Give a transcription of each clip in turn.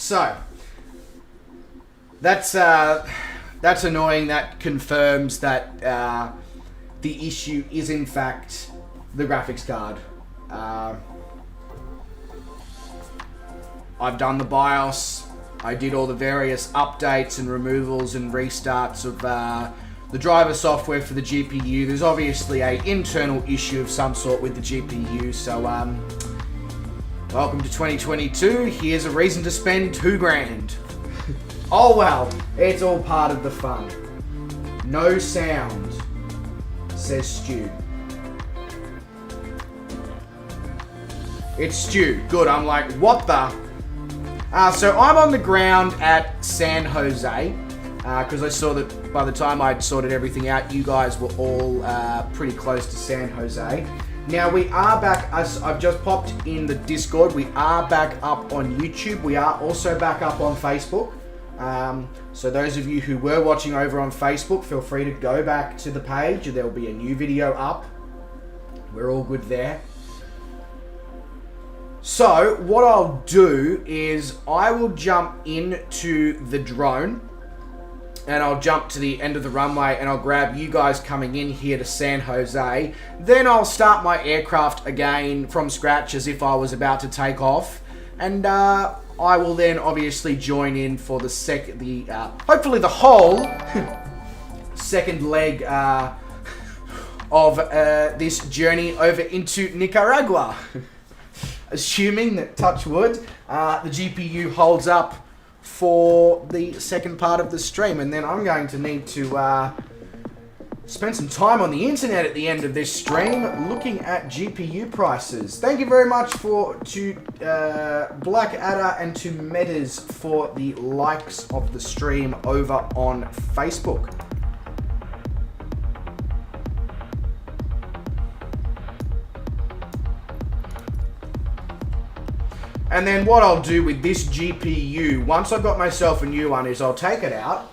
So that's annoying. That confirms that the issue is in fact the graphics card. I've done the BIOS. I did all the various updates and removals and restarts of the driver software for the GPU. There's obviously an internal issue of some sort with the GPU. So welcome to 2022. Here's a reason to spend $2,000. Oh well, it's all part of the fun. No sound, says Stu. It's Stu. Good. I'm like, what the? So I'm on the ground at San Jose because I saw that by the time I'd sorted everything out, you guys were all pretty close to San Jose. Now we are back, as I've just popped in the Discord, we are back up on YouTube. We are also back up on Facebook. So those of you who were watching over on Facebook, feel free to go back to the page. There will be a new video up. We're all good there. So what I'll do is I will jump into the drone and I'll jump to the end of the runway and I'll grab you guys coming in here to San Jose. Then I'll start my aircraft again from scratch as if I was about to take off. And I will then obviously join in for the hopefully the whole second leg of this journey over into Nicaragua. Assuming that, touch wood, the GPU holds up for the second part of the stream. And then I'm going to need to spend some time on the internet at the end of this stream looking at GPU prices. Thank you very much to Blackadder and to Metas for the likes of the stream over on Facebook. And then what I'll do with this GPU, once I've got myself a new one, is I'll take it out.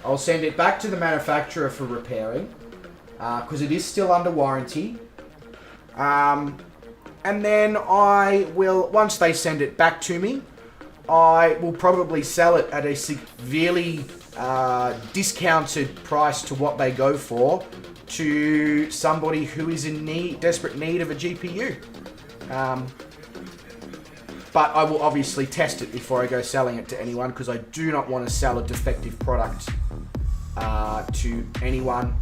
I'll send it back to the manufacturer for repairing, because it is still under warranty. And then I will, once they send it back to me, I will probably sell it at a severely discounted price to what they go for to somebody who is in desperate need of a GPU. But I will obviously test it before I go selling it to anyone, because I do not want to sell a defective product to anyone.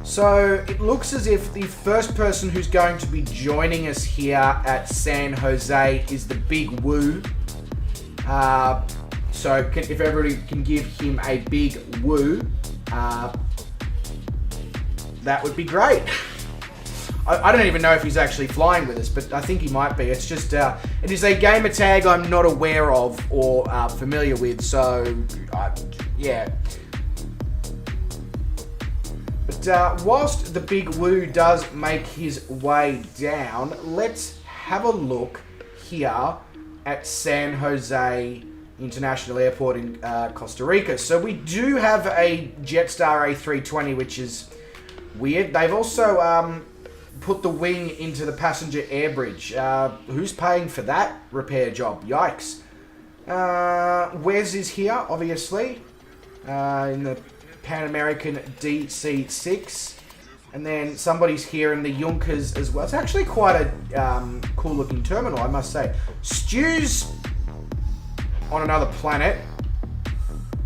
So it looks as if the first person who's going to be joining us here at San Jose is the Big Woo. So if everybody can give him a big woo. That would be great. I don't even know if he's actually flying with us, but I think he might be. It's just, it is a gamer tag I'm not aware of or familiar with, so, yeah. But whilst the Big Woo does make his way down, let's have a look here at San Jose International Airport in Costa Rica. So we do have a Jetstar A320, which is weird. They've also put the wing into the passenger air bridge. Who's paying for that repair job? Yikes. Wes is here, obviously, in the Pan American DC-6. And then somebody's here in the Junkers as well. It's actually quite a cool looking terminal, I must say. Stu's on another planet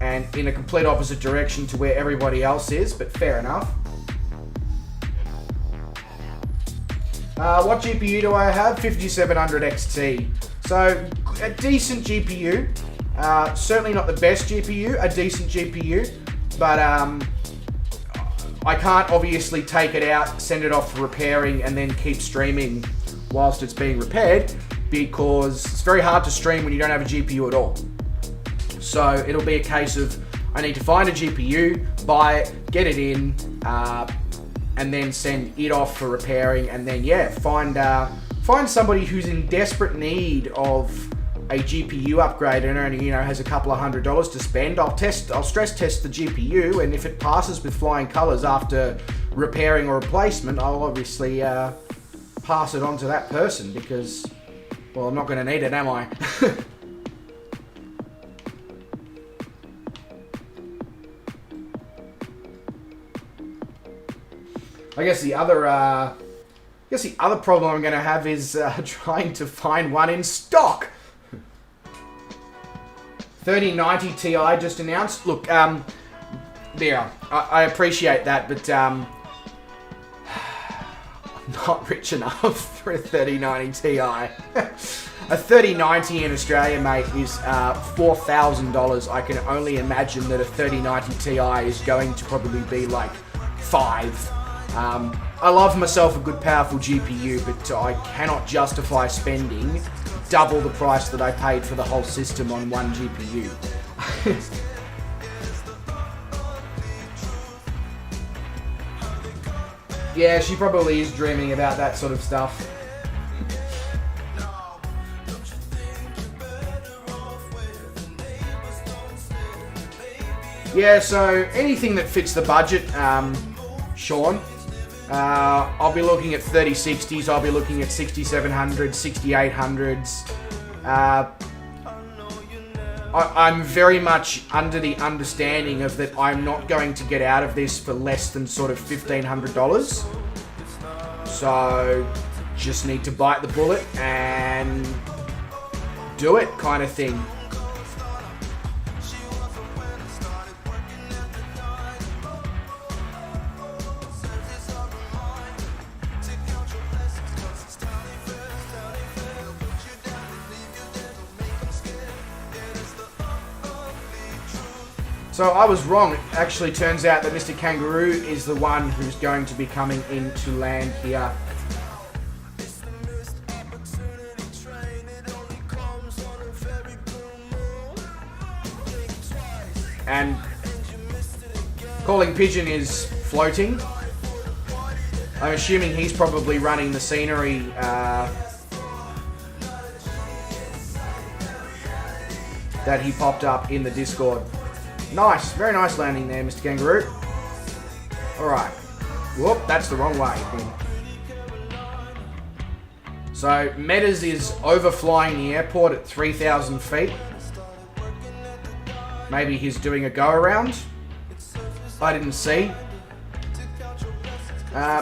and in a complete opposite direction to where everybody else is, but fair enough. What GPU do I have? 5700 XT. So a decent GPU. Certainly not the best GPU, a decent GPU, but I can't obviously take it out, send it off for repairing, and then keep streaming whilst it's being repaired, because it's very hard to stream when you don't have a GPU at all. So it'll be a case of I need to find a GPU, buy it, get it in, and then send it off for repairing, and then yeah, find somebody who's in desperate need of a GPU upgrade and only has a couple of $100 to spend. I'll stress test the GPU, and if it passes with flying colors after repairing or replacement, I'll obviously pass it on to that person because, well, I'm not going to need it, am I? I guess the other problem I'm going to have is trying to find one in stock. 3090 Ti just announced. Look, there, I appreciate that, but I'm not rich enough for a 3090 Ti. A 3090 in Australia, mate, is $4,000. I can only imagine that a 3090 Ti is going to probably be like $5,000. I love myself a good powerful GPU, but I cannot justify spending double the price that I paid for the whole system on one GPU. Yeah, she probably is dreaming about that sort of stuff. Yeah, so anything that fits the budget, Sean. I'll be looking at 3060s, I'll be looking at 6700s, 6800s. I'm very much under the understanding of that I'm not going to get out of this for less than sort of $1,500. So, just need to bite the bullet and do it kind of thing. So I was wrong. It actually turns out that Mr. Kangaroo is the one who's going to be coming in to land here. And Calling Pigeon is floating. I'm assuming he's probably running the scenery that he popped up in the Discord. Nice, very nice landing there, Mr. Kangaroo. Alright. Whoop, that's the wrong way. So, Metas is overflying the airport at 3,000 feet. Maybe he's doing a go-around. I didn't see.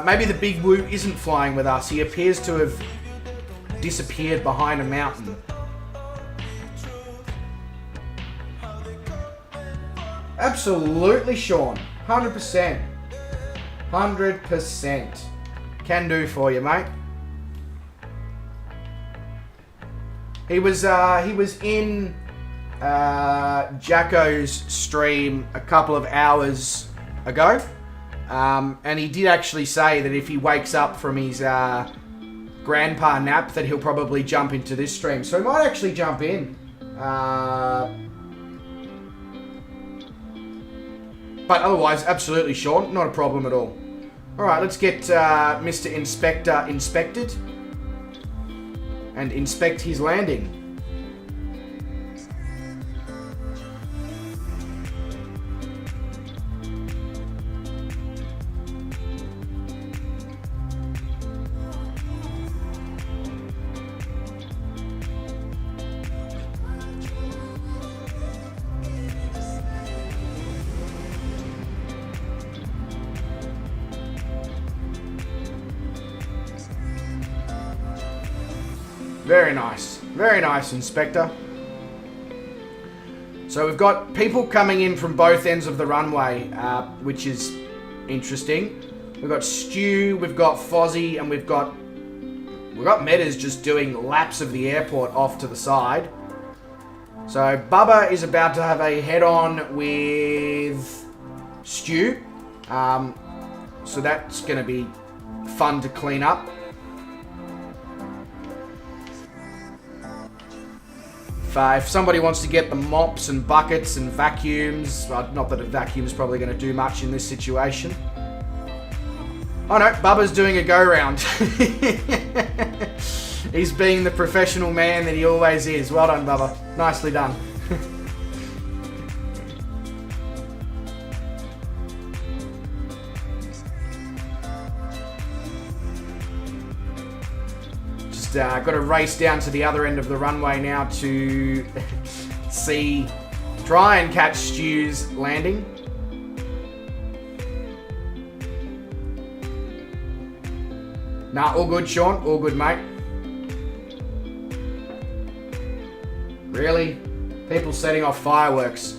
Maybe the Big Woo isn't flying with us. He appears to have disappeared behind a mountain. Absolutely, Sean. 100%. 100%. Can do for you, mate. He was in Jacko's stream a couple of hours ago. And he did actually say that if he wakes up from his grandpa nap that he'll probably jump into this stream. So he might actually jump in. But otherwise, absolutely, Sean. Not a problem at all. Alright, let's get Mr. Inspector inspected. And inspect his landing. Very nice, Inspector. So we've got people coming in from both ends of the runway, which is interesting. We've got Stu, we've got Fozzie, and we've got Metas just doing laps of the airport off to the side. So Bubba is about to have a head-on with Stu. So that's going to be fun to clean up. If somebody wants to get the mops and buckets and vacuums, not that a vacuum's probably going to do much in this situation. Oh no, Bubba's doing a go-round. He's being the professional man that he always is. Well done, Bubba. Nicely done. got to race down to the other end of the runway now to try and catch Stu's landing. Nah, all good, Sean. All good, mate. Really? People setting off fireworks.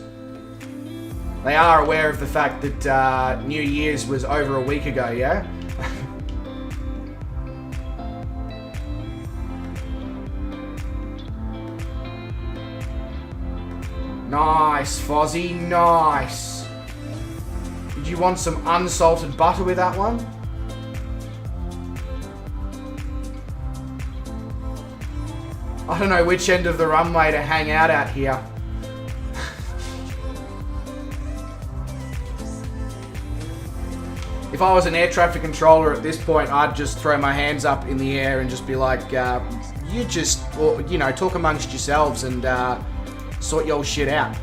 They are aware of the fact that New Year's was over a week ago, yeah? Nice, Fozzie, nice. Did you want some unsalted butter with that one? I don't know which end of the runway to hang out at here. If I was an air traffic controller at this point, I'd just throw my hands up in the air and just be like, you just, or, you know, talk amongst yourselves and sort your shit out.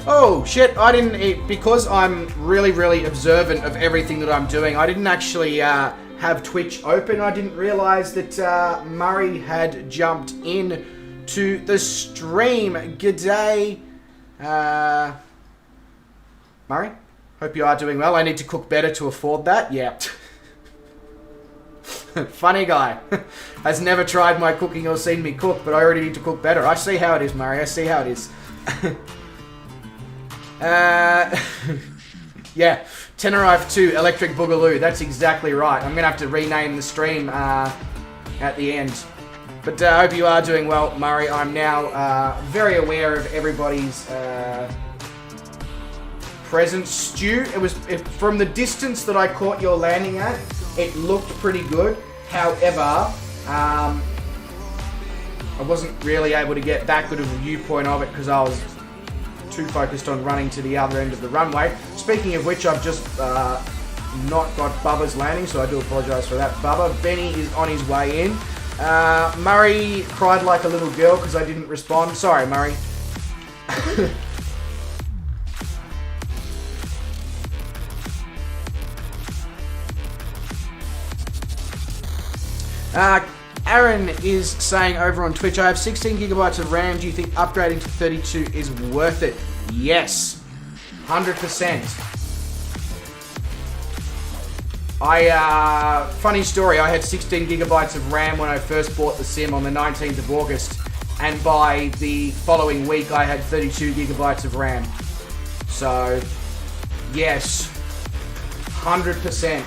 Oh, shit, I didn't eat, because I'm really, really observant of everything that I'm doing, I didn't actually have Twitch open. I didn't realise that Murray had jumped in to the stream. G'day, Murray. Hope you are doing well. I need to cook better to afford that. Yeah. Funny guy. Has never tried my cooking or seen me cook, but I already need to cook better. I see how it is, Murray. I see how it is. Yeah. Tenerife 2, Electric Boogaloo. That's exactly right. I'm going to have to rename the stream at the end. But I hope you are doing well, Murray. I'm now very aware of everybody's presence. Stu, from the distance that I caught your landing at, it looked pretty good. However, I wasn't really able to get that good of a viewpoint of it because I was too focused on running to the other end of the runway. Speaking of which, I've just not got Bubba's landing, so I do apologise for that. Bubba, Benny is on his way in. Murray cried like a little girl because I didn't respond. Sorry, Murray. Aaron is saying over on Twitch, I have 16 gigabytes of RAM. Do you think upgrading to 32 is worth it? Yes. 100%. Funny story, I had 16 gigabytes of RAM when I first bought the sim on the 19th of August. And by the following week, I had 32 gigabytes of RAM. So, yes. 100%.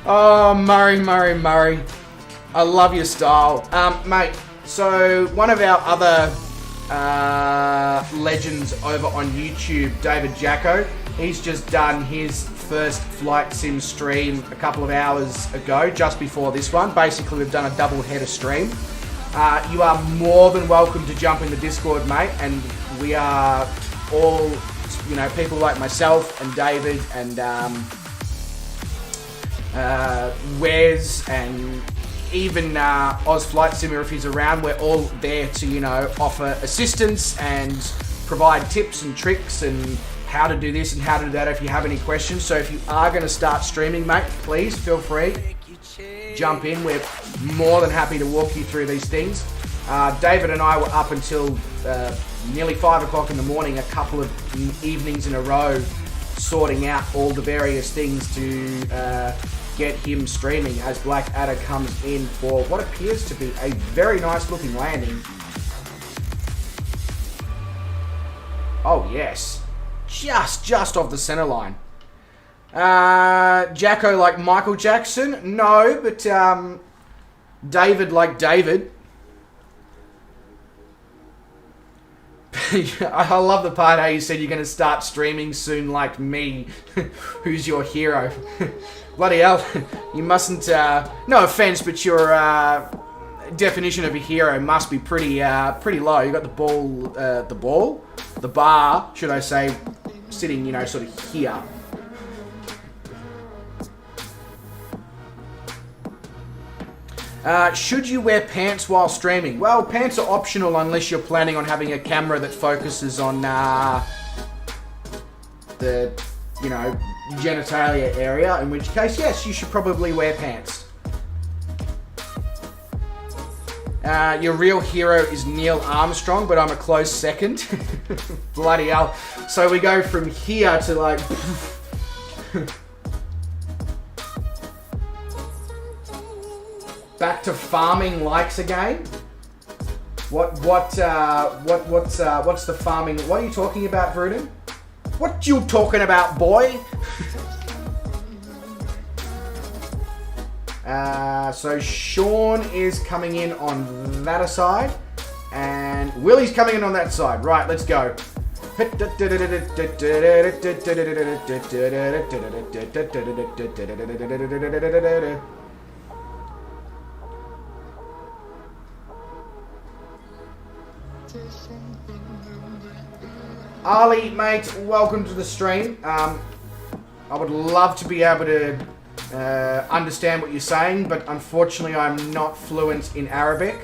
Oh, Murray. I love your style. Mate, so one of our other legends over on YouTube, David Jacko, he's just done his first flight sim stream a couple of hours ago, just before this one. Basically, we've done a double header stream. You are more than welcome to jump in the Discord, mate, and we are all, you know, people like myself and David and Wes and even Oz Flight Simmer if he's around. We're all there to, you know, offer assistance and provide tips and tricks and how to do this and how to do that if you have any questions. So if you are going to start streaming, mate, please feel free. Jump in. We're more than happy to walk you through these things. David and I were up until nearly 5 o'clock in the morning, a couple of evenings in a row, sorting out all the various things to get him streaming as Blackadder comes in for what appears to be a very nice looking landing. Oh yes, just off the center line. Jacko like Michael Jackson? No, but David like David. I love the part how you said you're going to start streaming soon like me. Who's your hero? Bloody hell. You mustn't... no offense, but your definition of a hero must be pretty low. You got the bar, should I say, sitting, you know, sort of here. Should you wear pants while streaming? Well, pants are optional unless you're planning on having a camera that focuses on the, you know, genitalia area, in which case, yes, you should probably wear pants. Your real hero is Neil Armstrong, but I'm a close second. Bloody hell. So we go from here to like... Back to farming likes again. What's the farming? What are you talking about, Vruden? What you talking about, boy? So Sean is coming in on that side, and Willie's coming in on that side. Right, let's go. Ali, mate, welcome to the stream. I would love to be able to understand what you're saying, but unfortunately I'm not fluent in Arabic.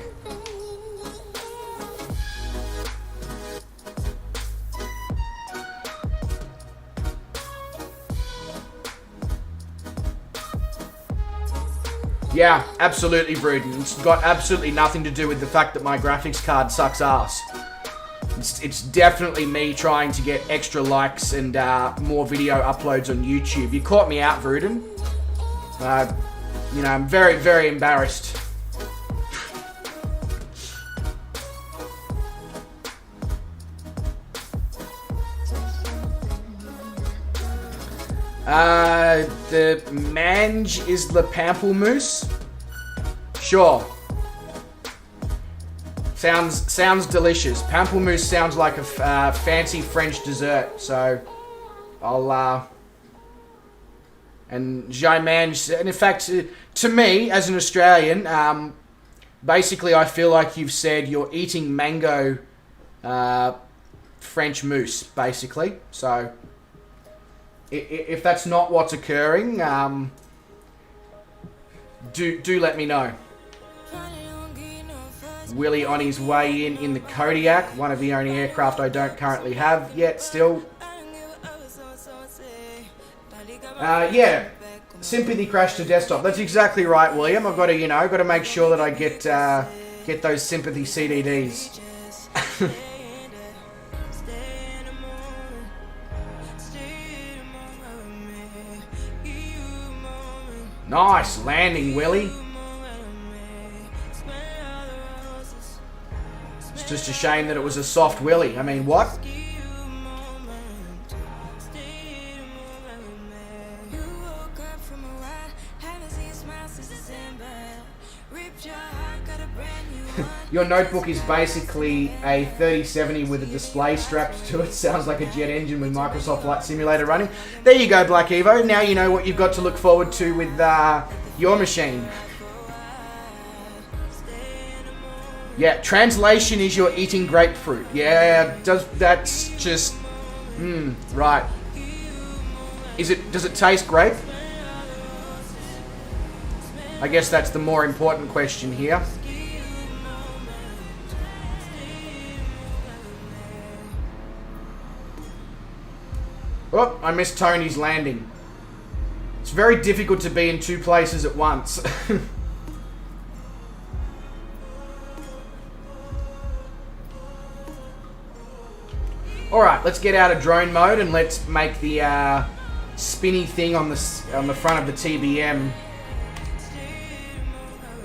Yeah, absolutely, Bruden. It's got absolutely nothing to do with the fact that my graphics card sucks ass. It's definitely me trying to get extra likes and more video uploads on YouTube. You caught me out, Vruden. You know, I'm very, very embarrassed. The mange is the pamplemousse? Sure. Sounds delicious. Pamplemousse sounds like a fancy French dessert, so I'll and Jaimange, and in fact, to me as an Australian, basically I feel like you've said you're eating mango French mousse, basically. So if that's not what's occurring, do let me know. Willie on his way in the Kodiak, one of the only aircraft I don't currently have yet still. Yeah, sympathy crash to desktop. That's exactly right, William. I've got to, you know, got to make sure that I get those sympathy CDDs. Nice landing, Willie. It's just a shame that it was a soft Willie. I mean, what? Your notebook is basically a 3070 with a display strapped to it. Sounds like a jet engine with Microsoft Flight Simulator running. There you go, Black Evo. Now you know what you've got to look forward to with your machine. Yeah, translation is you're eating grapefruit. Yeah, that's just... right. Does it taste grape? I guess that's the more important question here. Oh, I missed Tony's landing. It's very difficult to be in two places at once. Alright, let's get out of drone mode and let's make the spinny thing on the front of the TBM.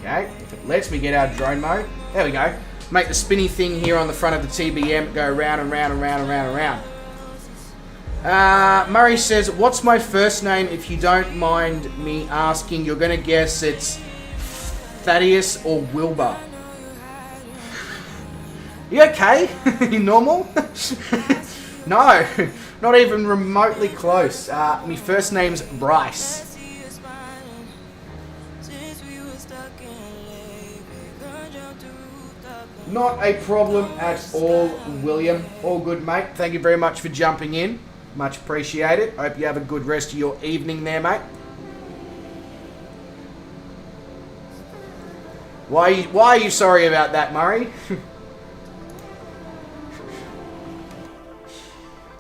Okay, if it lets me get out of drone mode. There we go. Make the spinny thing here on the front of the TBM go round and round and round and round and round. Murray says, what's my first name if you don't mind me asking? You're going to guess it's Thaddeus or Wilbur. You okay? You normal? No, not even remotely close. My first name's Bryce. Not a problem at all, William. All good, mate. Thank you very much for jumping in. Much appreciated. Hope you have a good rest of your evening there, mate. Why are you sorry about that, Murray?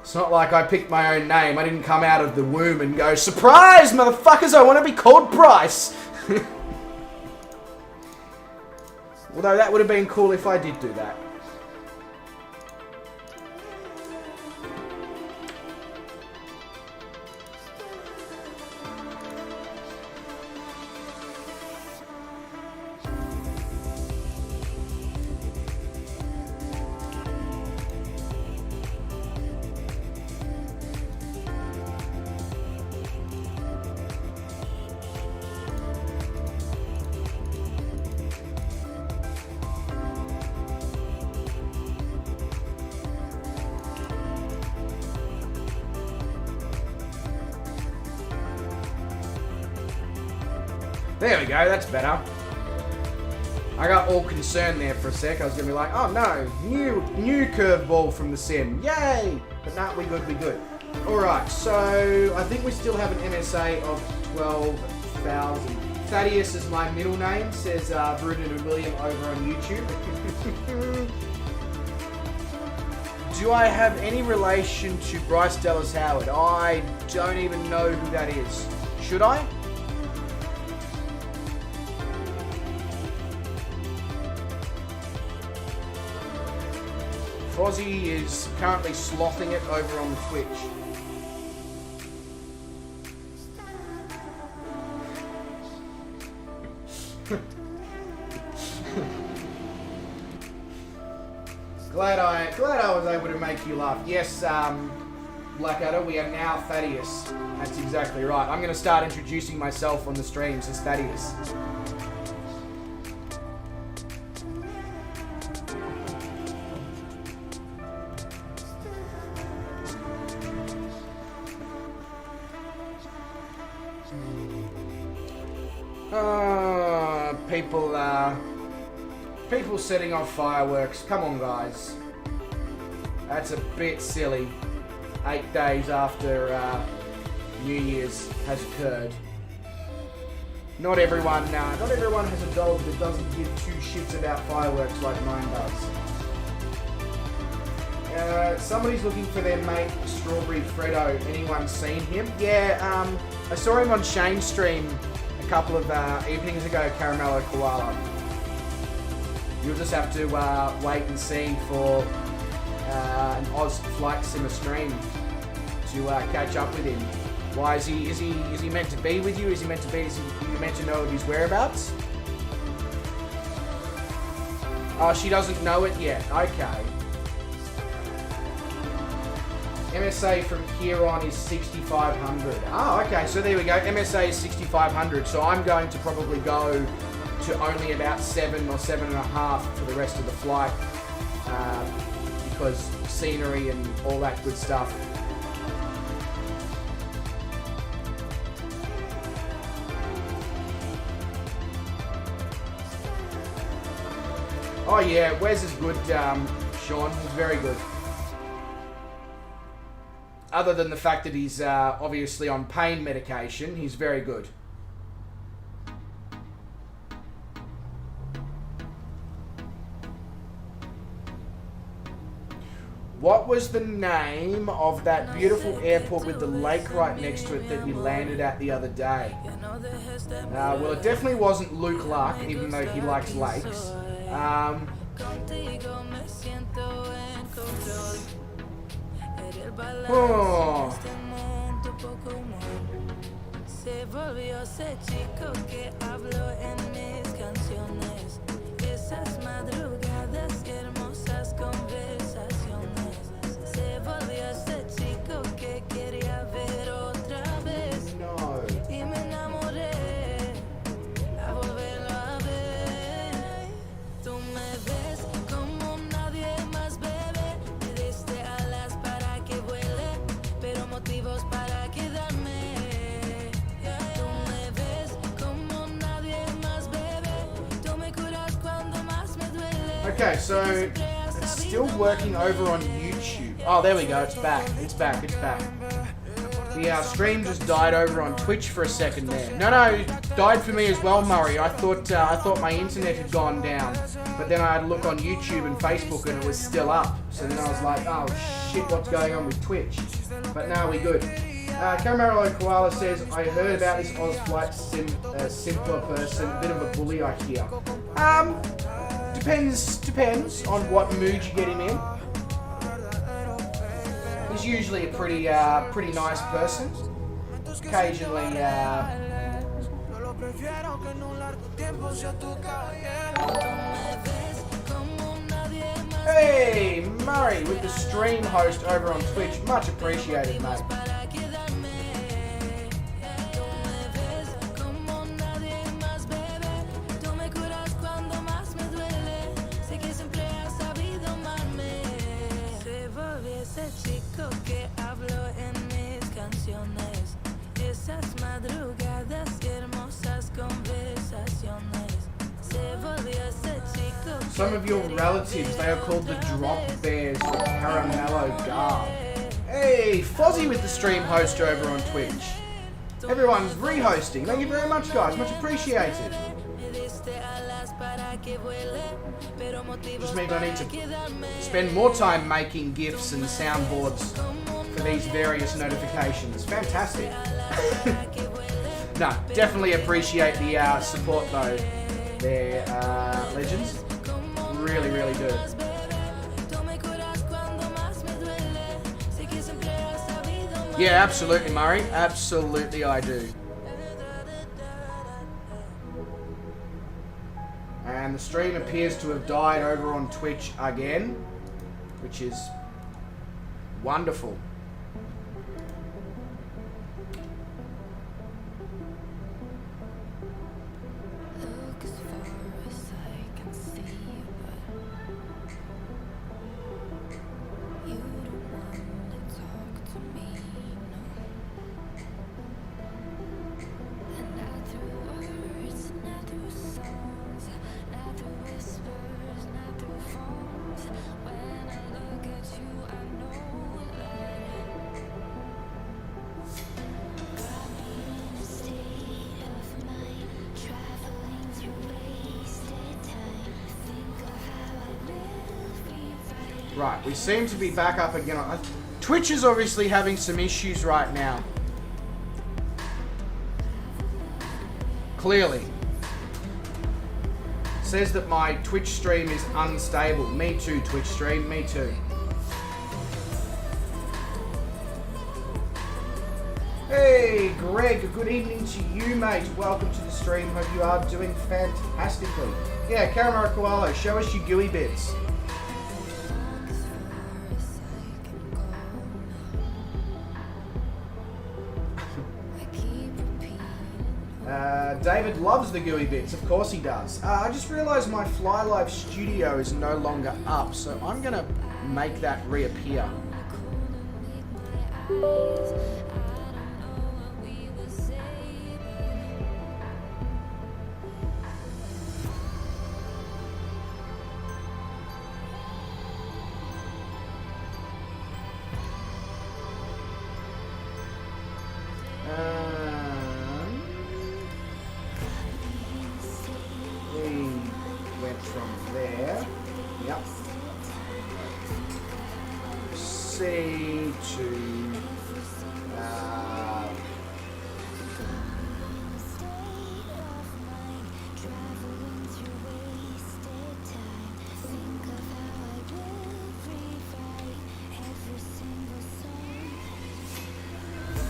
It's not like I picked my own name. I didn't come out of the womb and go, surprise, motherfuckers, I want to be called Bryce. Although that would have been cool if I did do that. There we go, that's better. I got all concerned there for a sec. I was going to be like, oh no, new curveball from the sim. Yay! But no, we good. Alright, so I think we still have an MSA of 12,000. Thaddeus is my middle name, says Bruno and William over on YouTube. Do I have any relation to Bryce Dallas Howard? I don't even know who that is. Should I? Fozzie is currently slothing it over on the Twitch. Glad I was able to make you laugh. Yes, Blackadder, we are now Thaddeus. That's exactly right. I'm going to start introducing myself on the streams as Thaddeus. People setting off fireworks. Come on, guys. That's a bit silly. 8 days after New Year's has occurred. Not everyone has a dog that doesn't give two shits about fireworks like mine does. Somebody's looking for their mate Strawberry Freddo. Anyone seen him? Yeah, I saw him on Shane's stream a couple of evenings ago, Caramello Koala. You'll just have to wait and see for an Oz Flight Simmer stream to catch up with him. Why is he meant to be with you? Is you meant to know his whereabouts? Oh, she doesn't know it yet. Okay. MSA from here on is 6,500. Oh, okay. So there we go. MSA is 6,500. So I'm going to probably go to only about 7 or 7.5 for the rest of the flight because scenery and all that good stuff. Oh yeah, Wes is good, Sean. He's very good. Other than the fact that he's obviously on pain medication, he's very good. What was the name of that beautiful airport with the lake right next to it that we landed at the other day? Well, it definitely wasn't Luke Luck, even though he likes lakes. Oh. Okay, so it's still working over on YouTube. Oh, there we go. It's back. It's back. The stream just died over on Twitch for a second there. No, it died for me as well, Murray. I thought my internet had gone down, but then I had to look on YouTube and Facebook and it was still up. So then I was like, oh shit, what's going on with Twitch? But now we're good. Caramelo Koala says, I heard about this Ozflight simpler person, a bit of a bully, I hear. Depends on what mood you get him in. He's usually a pretty nice person. Occasionally, Hey, Murray with the stream host over on Twitch. Much appreciated, mate. Some of your relatives, they are called the Drop Bears or Caramello Garb. Hey, Fozzie with the stream host over on Twitch. Everyone's re-hosting. Thank you very much, guys. Much appreciated. Just means I need to spend more time making GIFs and soundboards for these various notifications. Fantastic. No, definitely appreciate the support though. They're legends. Really, really do. Yeah, absolutely, Murray. Absolutely, I do. And the stream appears to have died over on Twitch again, which is wonderful. Right, we seem to be back up again. Twitch is obviously having some issues right now. Clearly. Says that my Twitch stream is unstable. Me too, Twitch stream. Me too. Hey, Greg. Good evening to you, mate. Welcome to the stream. Hope you are doing fantastically. Yeah, Caramel Koala, show us your gooey bits. David loves the gooey bits, of course he does. I just realised my Fly Live studio is no longer up, so I'm going to make that reappear.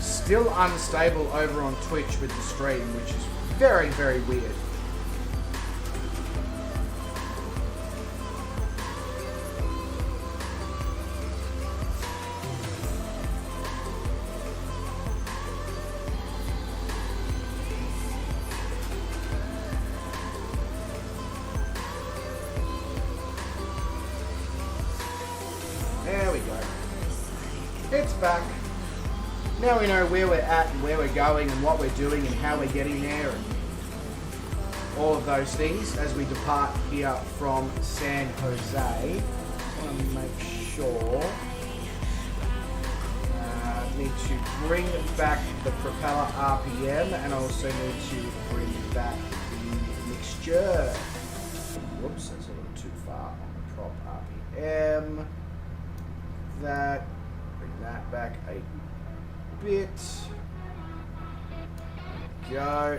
Still unstable over on Twitch with the stream, which is very, very weird. There we go. It's back. Now we know where we're at and where we're going and what we're doing and how we're getting there and all of those things as we depart here from San Jose. I want to make sure need to bring back the propeller RPM, and I also need to bring back the mixture. Whoops, that's a little too far on the prop RPM. That, bring that back a bit. Go.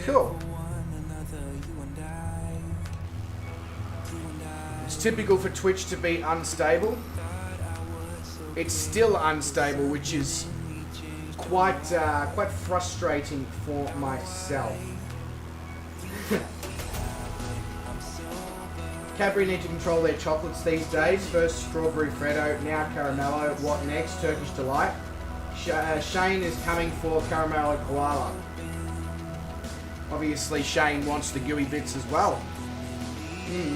Cool. It's typical for Twitch to be unstable. It's still unstable, which is quite frustrating for myself. Cadbury need to control their chocolates these days. First strawberry Freddo, now caramello. What next? Turkish delight. Shane is coming for caramello koala. Obviously, Shane wants the gooey bits as well.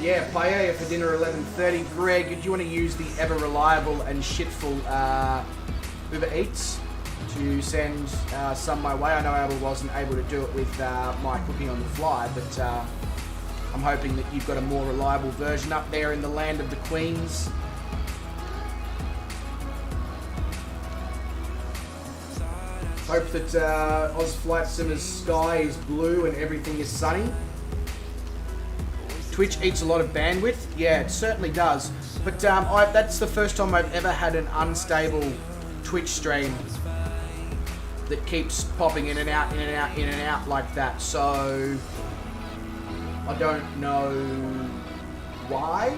Yeah, paella for dinner 11:30. Greg, do you want to use the ever reliable and shitful Uber Eats to send some my way? I know Abel wasn't able to do it with my cooking on the fly, but I'm hoping that you've got a more reliable version up there in the land of the Queens. Hope that Oz Flight Simmer's sky is blue and everything is sunny. Twitch eats a lot of bandwidth. Yeah, it certainly does. But that's the first time I've ever had an unstable Twitch stream that keeps popping in and out, in and out, in and out like that. So I don't know why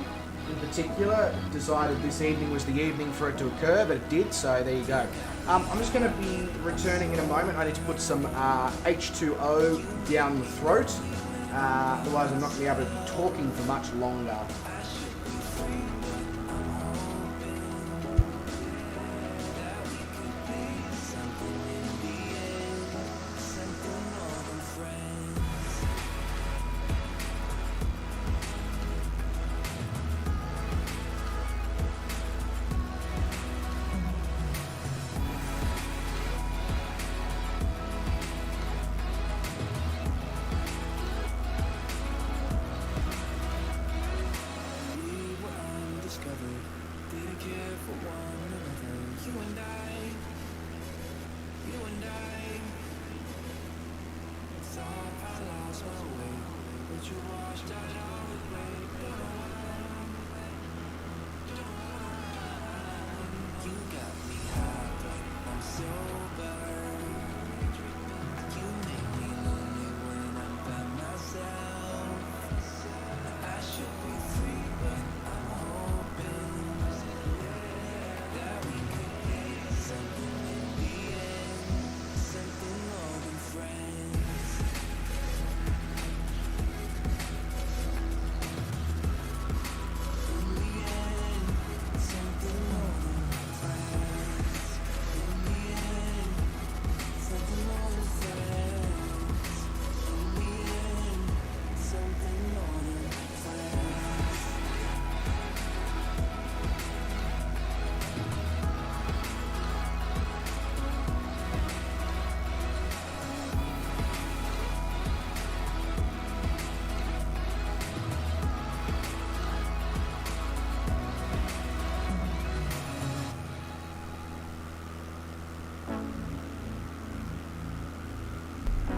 in particular decided this evening was the evening for it to occur, but it did, so there you go. I'm just going to be returning in a moment. I need to put some H2O down the throat. Otherwise I'm not going to be able to be talking for much longer.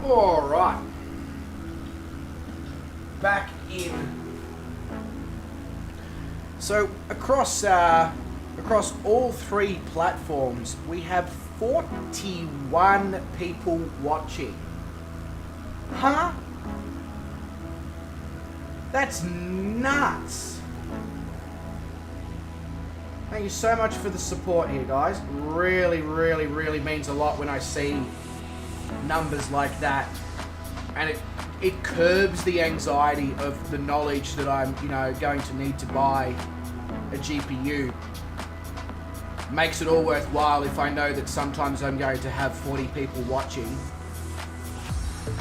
All right, back in. So across all three platforms, we have 41 people watching. Huh? That's nuts. Thank you so much for the support here, guys. Really, really, really means a lot when I see numbers like that, and it curbs the anxiety of the knowledge that I'm, going to need to buy a GPU. Makes it all worthwhile if I know that sometimes I'm going to have 40 people watching.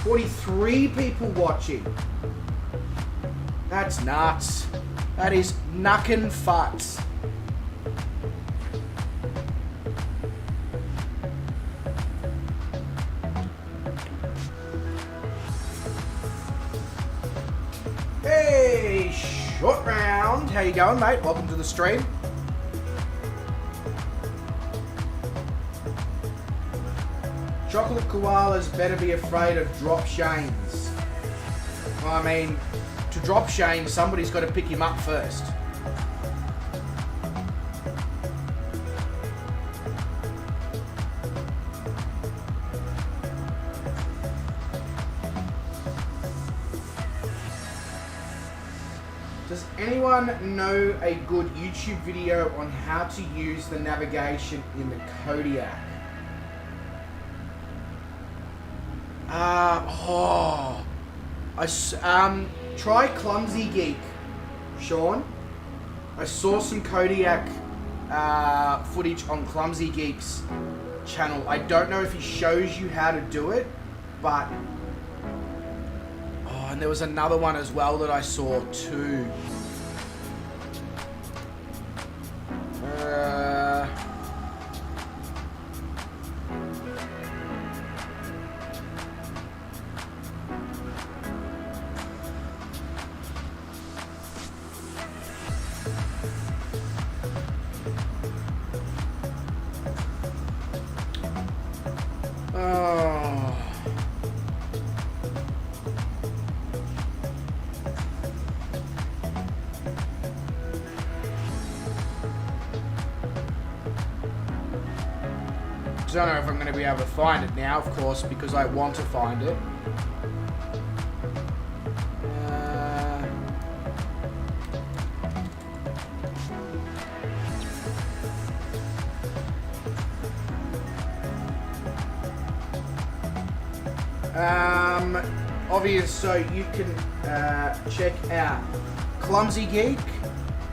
43 people watching. That's nuts. That is knuckin' fucks. Hey, Short Round. How you going, mate? Welcome to the stream. Chocolate koalas better be afraid of drop Shanes. I mean, to drop Shane, somebody's got to pick him up first. Does anyone know a good YouTube video on how to use the navigation in the Kodiak? Try Clumsy Geek, Sean. I saw some Kodiak footage on Clumsy Geek's channel. I don't know if he shows you how to do it, but... Oh, and there was another one as well that I saw too. I don't know if I'm going to be able to find it now, of course, because I want to find it. Obvious, so you can check out Clumsy Geek,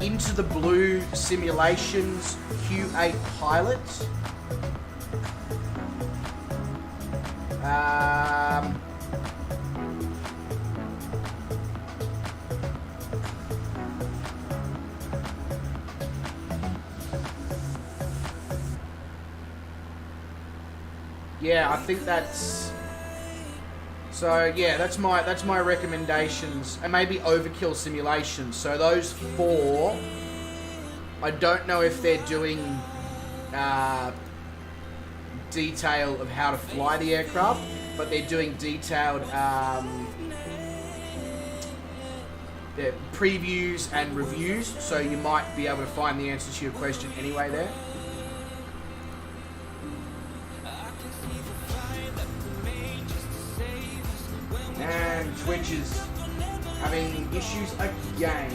Into the Blue Simulations Q8 Pilot. Yeah, I think that's... So yeah, that's my recommendations, and maybe Overkill Simulations. So those four, I don't know if they're doing detail of how to fly the aircraft, but they're doing detailed previews and reviews, so you might be able to find the answer to your question anyway there. And Twitch is having issues again.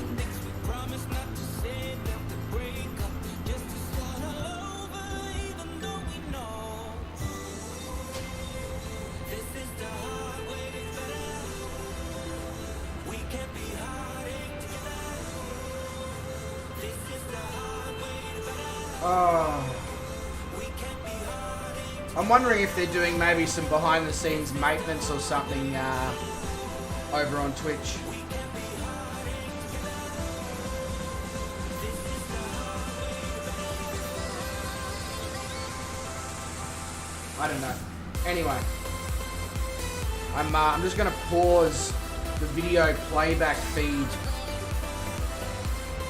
I'm wondering if they're doing maybe some behind the scenes maintenance or something over on Twitch. I don't know. Anyway, I'm just gonna pause the video playback feed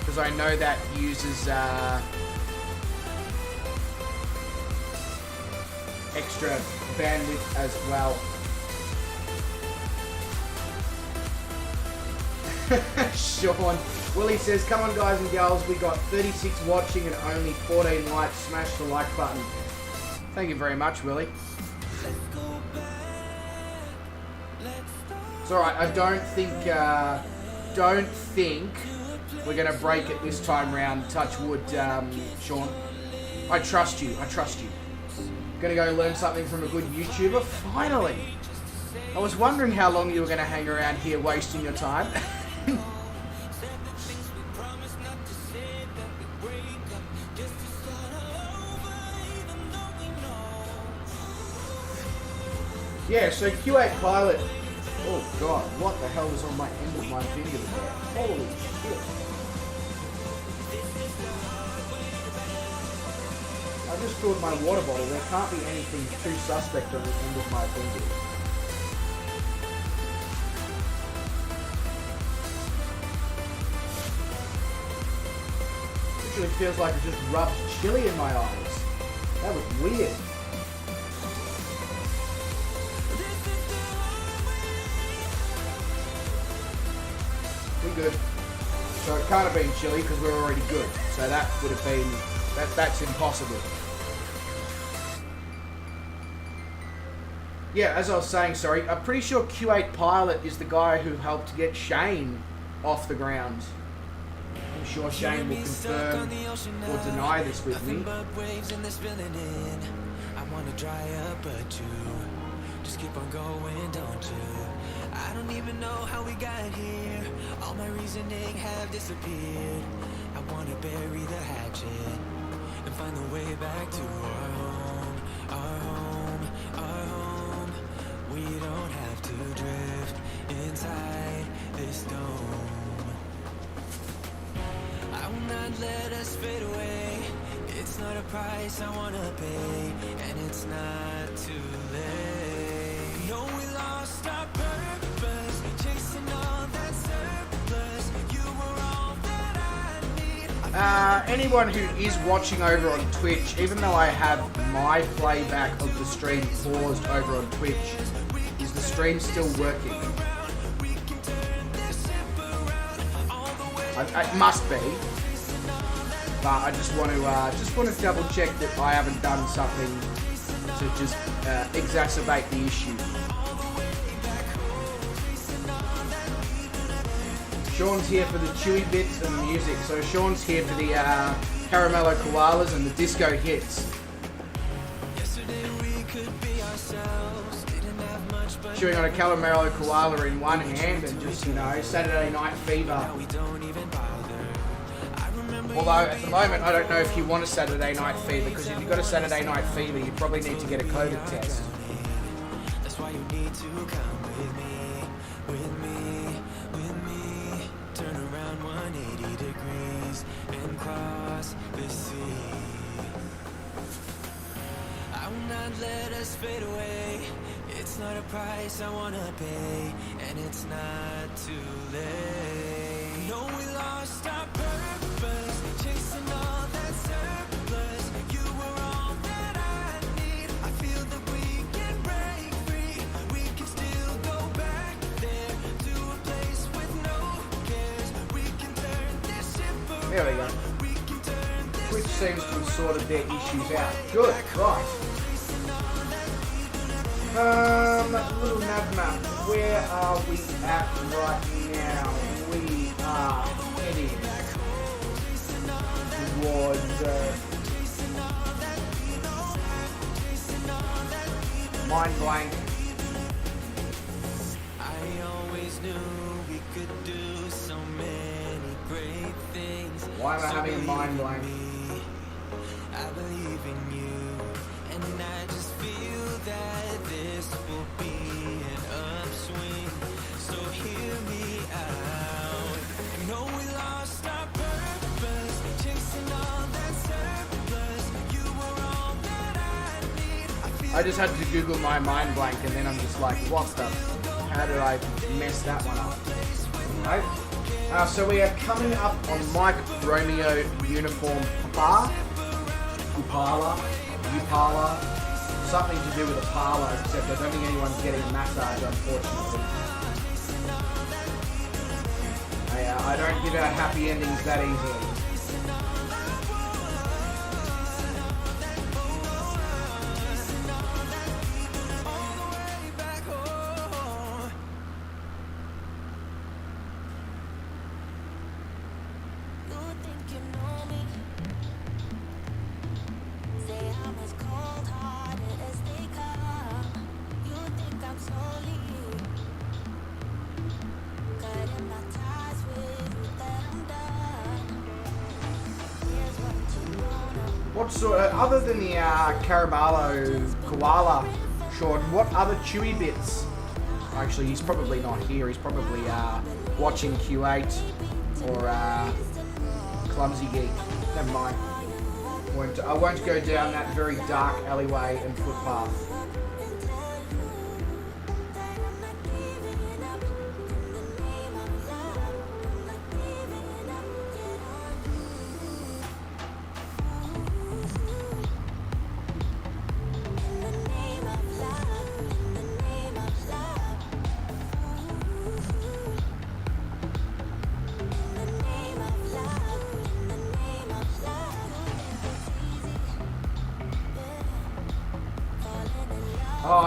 because I know that uses extra bandwidth as well. Sean. Willie says, come on guys and girls, we got 36 watching and only 14 likes. Smash the like button. Thank you very much, Willie. It's alright, I don't think we're going to break it this time round. Touch wood, Sean. I trust you. Gonna go learn something from a good YouTuber? Finally! I was wondering how long you were gonna hang around here wasting your time. Yeah, so Q8 Pilot. Oh god, what the hell was on my end of my finger there? Holy shit. I just filled my water bottle. There can't be anything too suspect on the end of my finger. Literally feels like it just rubbed chili in my eyes. That was weird. looking good. So it can't have been chilly because we're already good. So that would have been, that's impossible. Yeah, as I was saying, sorry, I'm pretty sure Q8 Pilot is the guy who helped get Shane off the ground. I'm sure Shane will confirm or deny this with me. I wanna dry up, but you just keep on going, don't you? I don't even know how we got here. All my reasoning have disappeared. I wanna bury the hatchet and find the way back to our home, our home, our home. We don't have to drift inside this dome. I will not let us fade away. It's not a price I wanna pay, and it's not too late. No, we lost our purpose, chasing all that surplus. You were all that I need. Anyone who is watching over on Twitch, even though I have my playback of the stream paused over on Twitch, is the stream still working? It must be. But I just want to double check that I haven't done something to just exacerbate the issue. Sean's here for the chewy bits and the music. So Sean's here for the Caramello Koalas and the disco hits. Chewing on a Caramello Koala in one hand and just, you know, Saturday Night Fever. Although at the moment I don't know if you want a Saturday Night Fever, because if you've got a Saturday Night Fever you probably need to get a COVID test. That's why you need to come with me, with me, with me. Turn around 180 degrees and cross the sea. I will not let us fade away. It's not a price I wanna pay, and it's not too late. No, we lost our purpose, chasing all that surplus. You were all that I need. I feel that we can break free. We can still go back there to a place with no cares. We can turn this ship around. There we go. We can turn this. Twitch seems to have sorted their issues out. Good, right. Little nav map, where are we at right now? We are heading towards Mind Blank. I always knew we could do so many great things. Why am I having a mind blank? I believe in you, and I just feel that this will be an upswing. So hear me out. No, we lost our purpose, chasing all that surplus. You were all that I need. I just had to Google my mind blank and then I'm just like, what the? How did I mess that one up? Right. So we are coming up on Mike Romeo Uniform Papa. Upala. Something to do with a parlour, except I don't think anyone's getting a massage, unfortunately. I don't give out happy endings that easily. What sort of, other than the Caramello Koala, Sean, what other chewy bits? Actually, he's probably not here. He's probably watching Q8 or Clumsy Geek. Never mind. I won't go down that very dark alleyway and footpath.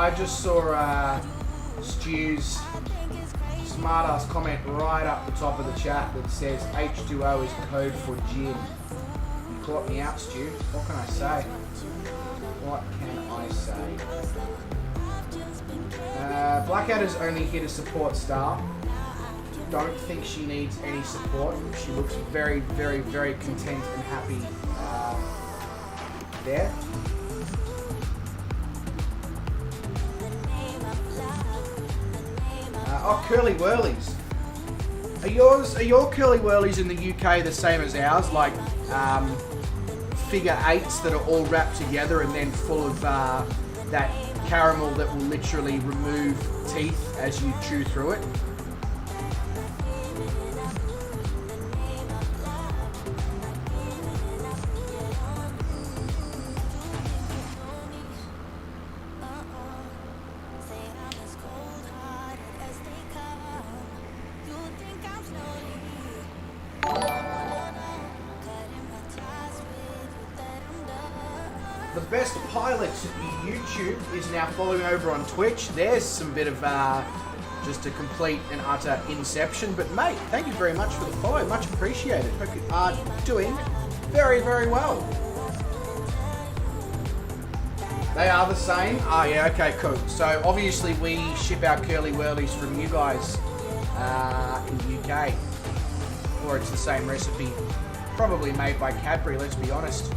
I just saw Stu's smart-ass comment right up the top of the chat that says H2O is code for gin. You caught me out, Stu. What can I say? What can I say? Blackadder's only here to support Star. Don't think she needs any support. She looks very, very, very content and happy there. Curly Whirlies. Are your Curly Whirlies in the UK the same as ours? Like figure eights that are all wrapped together and then full of that caramel that will literally remove teeth as you chew through it? The best pilot YouTube is now following over on Twitch. There's some bit of just a complete and utter inception. But mate, thank you very much for the follow. Much appreciated. Hope you are doing very, very well. They are the same? Oh yeah, okay, cool. So obviously we ship our Curly Whirlies from you guys in the UK. Or it's the same recipe. Probably made by Cadbury, let's be honest.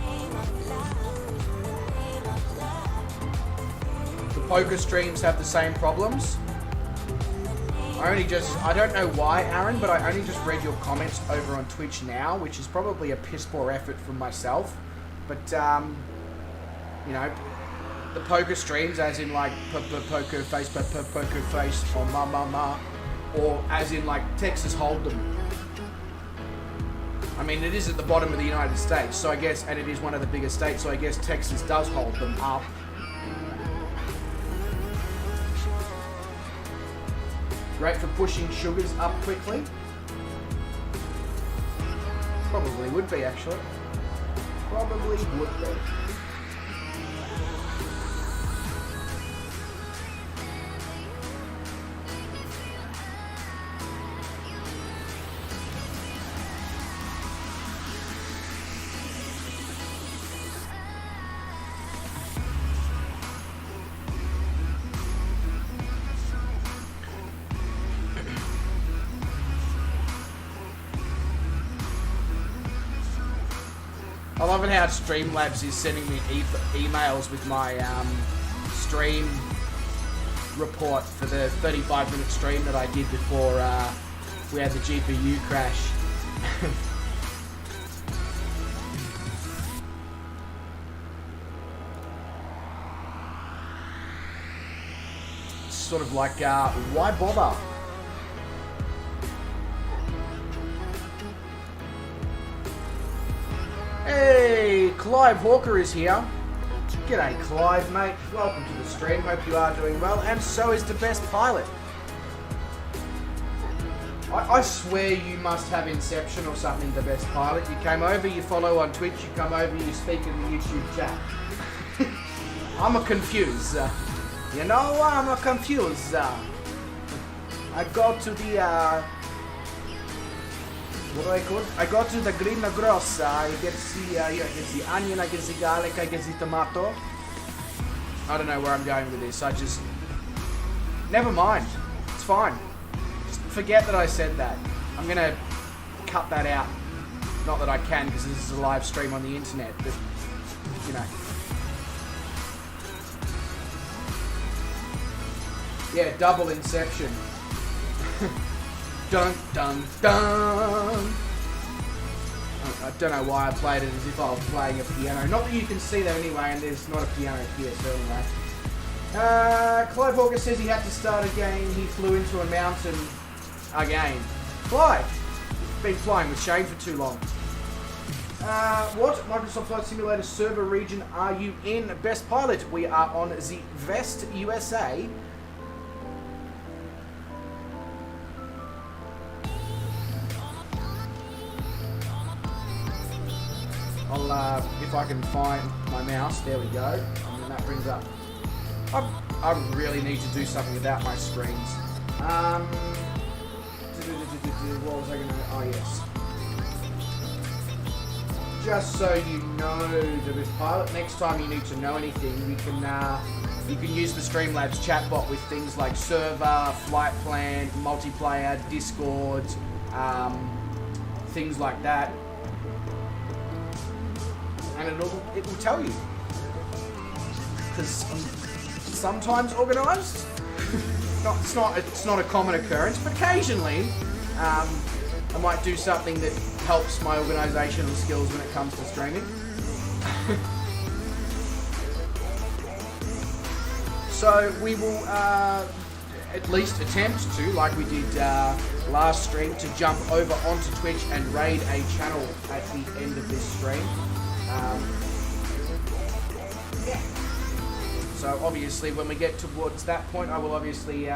Poker streams have the same problems. I don't know why, Aaron, but I only just read your comments over on Twitch now, which is probably a piss poor effort from myself. But, you know, the poker streams, as in like poker face, or ma, or as in like Texas Hold'em. I mean, it is at the bottom of the United States, so I guess, and it is one of the biggest states, so I guess Texas does hold them up. Great for pushing sugars up quickly. Probably would be, actually. Probably would be. I love it how Streamlabs is sending me emails with my stream report for the 35-minute stream that I did before we had the GPU crash. Sort of like, why bother? Hey, Clive Hawker is here. G'day, Clive, mate. Welcome to the stream. Hope you are doing well. And so is the best pilot. I swear you must have Inception or something, the best pilot. You came over, you follow on Twitch, you come over, you speak in the YouTube chat. I'm a confused. You know, I'm a confused. I go to the... what do I call it? I go to the green gross. I get the onion, I get the garlic, I get the tomato. I don't know where I'm going with this. Never mind. It's fine. Just forget that I said that. I'm going to cut that out. Not that I can, because this is a live stream on the internet, but, you know. Yeah, double Inception. Dun dun dun! I don't know why I played it as if I was playing a piano. Not that you can see that anyway, and there's not a piano here, so anyway. Clive Hawker says he had to start again. He flew into a mountain again. Clive! You've been flying with Shane for too long. What Microsoft Flight Simulator server region are you in? Best pilot, we are on the Vest, USA. I'll, if I can find my mouse, there we go. And then that brings up... I really need to do something about my screens. What was I going to... Oh, yes. Just so you know that with Pilot, next time you need to know anything, you can use the Streamlabs chatbot with things like server, flight plan, multiplayer, Discord, things like that. And it will tell you. Because I'm sometimes organised. It's not a common occurrence, but occasionally I might do something that helps my organisational skills when it comes to streaming. So we will at least attempt to, like we did last stream, to jump over onto Twitch and raid a channel at the end of this stream. Yeah. So obviously when we get towards that point, I will obviously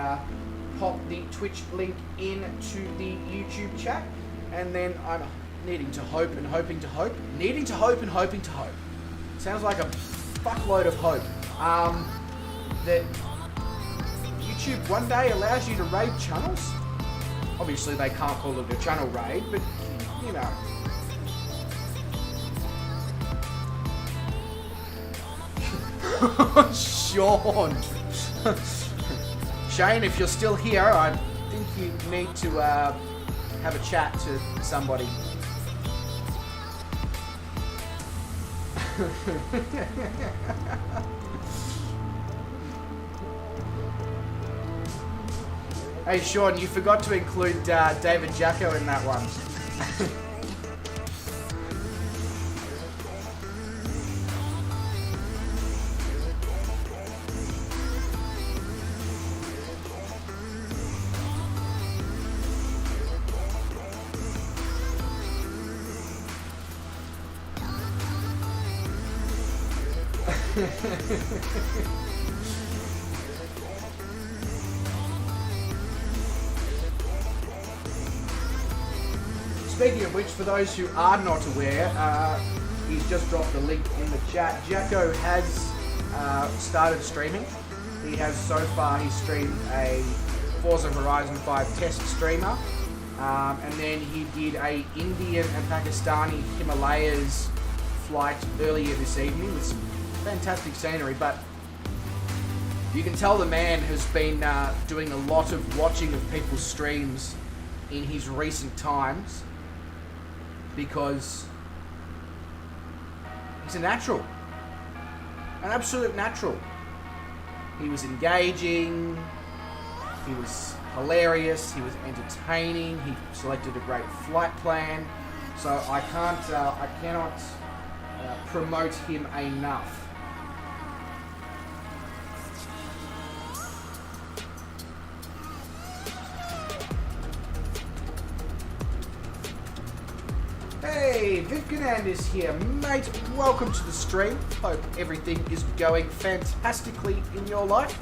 pop the Twitch link into the YouTube chat, and then I'm needing to hope and hoping to hope. Needing to hope and hoping to hope. Sounds like a fuckload of hope. That YouTube one day allows you to raid channels. Obviously they can't call it a channel raid, but you know. Sean. Shane, if you're still here, I think you need to have a chat to somebody. Hey Sean, you forgot to include David Jacko in that one. Speaking of which, for those who are not aware, he's just dropped a link in the chat. Jacko has started streaming. He has so far, he's streamed a Forza Horizon 5 test streamer, and then he did a Indian and Pakistani Himalayas flight earlier this evening with some fantastic scenery, but you can tell the man has been doing a lot of watching of people's streams in his recent times, because he's a natural, an absolute natural. He was engaging, he was hilarious, he was entertaining, he selected a great flight plan, so I cannot promote him enough. Hey, Vivkanand is here. Mate, welcome to the stream. Hope everything is going fantastically in your life.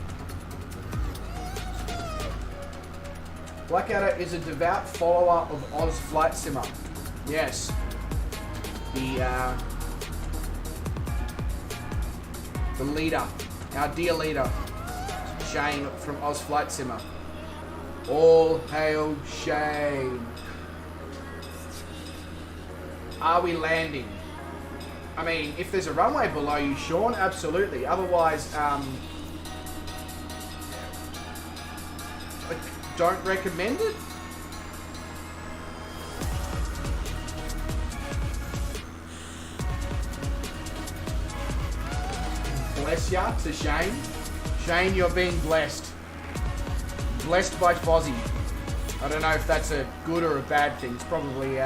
Blackadder is a devout follower of Oz Flight Simmer. Yes. The leader, our dear leader, Shane from Oz Flight Simmer. All hail Shane. Are we landing? I mean, if there's a runway below you, Sean, absolutely. Otherwise, I don't recommend it. Bless ya to Shane. Shane, you're being blessed. Blessed by Fozzie. I don't know if that's a good or a bad thing. It's probably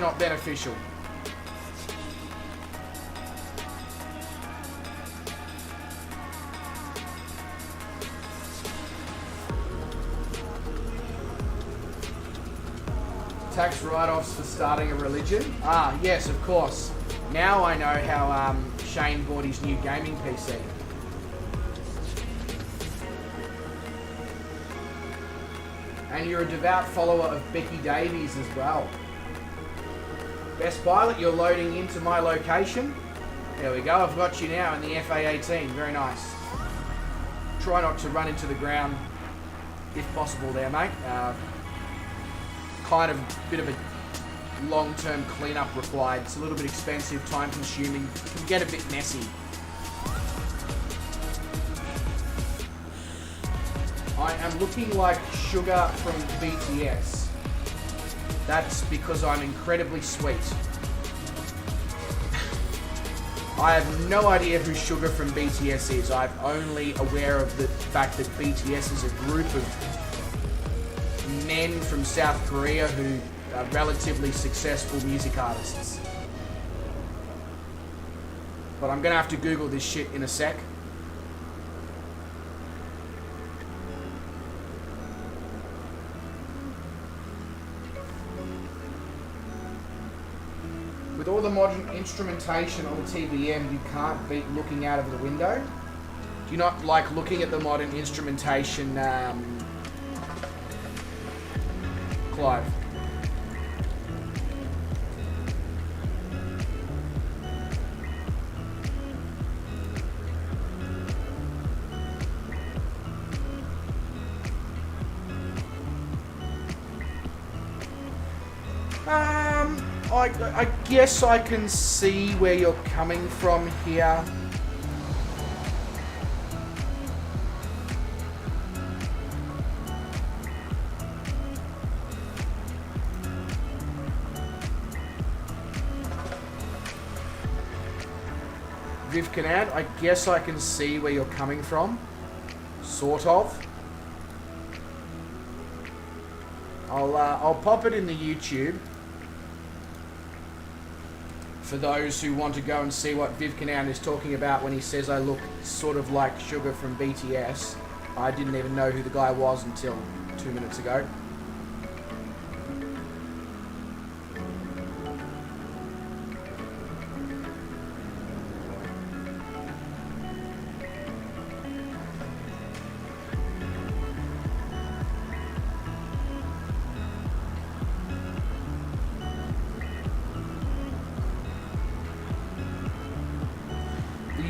not beneficial. Tax write-offs for starting a religion? Ah, yes, of course. Now I know how Shane bought his new gaming PC. And you're a devout follower of Becky Davies as well. Best Pilot, you're loading into my location. There we go. I've got you now in the FA18. Very nice. Try not to run into the ground if possible there, mate. Kind of a bit of a long-term cleanup required. It's a little bit expensive, time-consuming. Can get a bit messy. I am looking like Sugar from BTS. That's because I'm incredibly sweet. I have no idea who Sugar from BTS is. I'm only aware of the fact that BTS is a group of men from South Korea who are relatively successful music artists. But I'm gonna have to Google this shit in a sec. With all the modern instrumentation on the TBM, you can't beat looking out of the window. Do you not like looking at the modern instrumentation, Clive? I guess I can see where you're coming from here. Viv Canad, I guess I can see where you're coming from. Sort of. I'll pop it in the YouTube. For those who want to go and see what Viv Canal is talking about when he says I look sort of like Sugar from BTS. I didn't even know who the guy was until 2 minutes ago.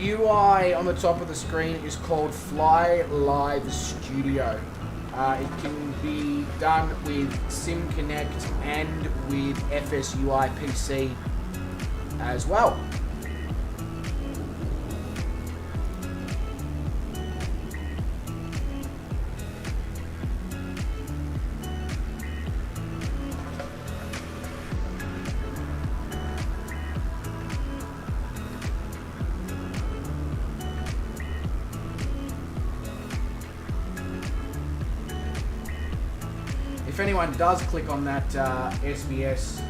UI on the top of the screen is called Fly Live Studio. It can be done with SimConnect and with FSUI PC as well. If anyone does click on that SBS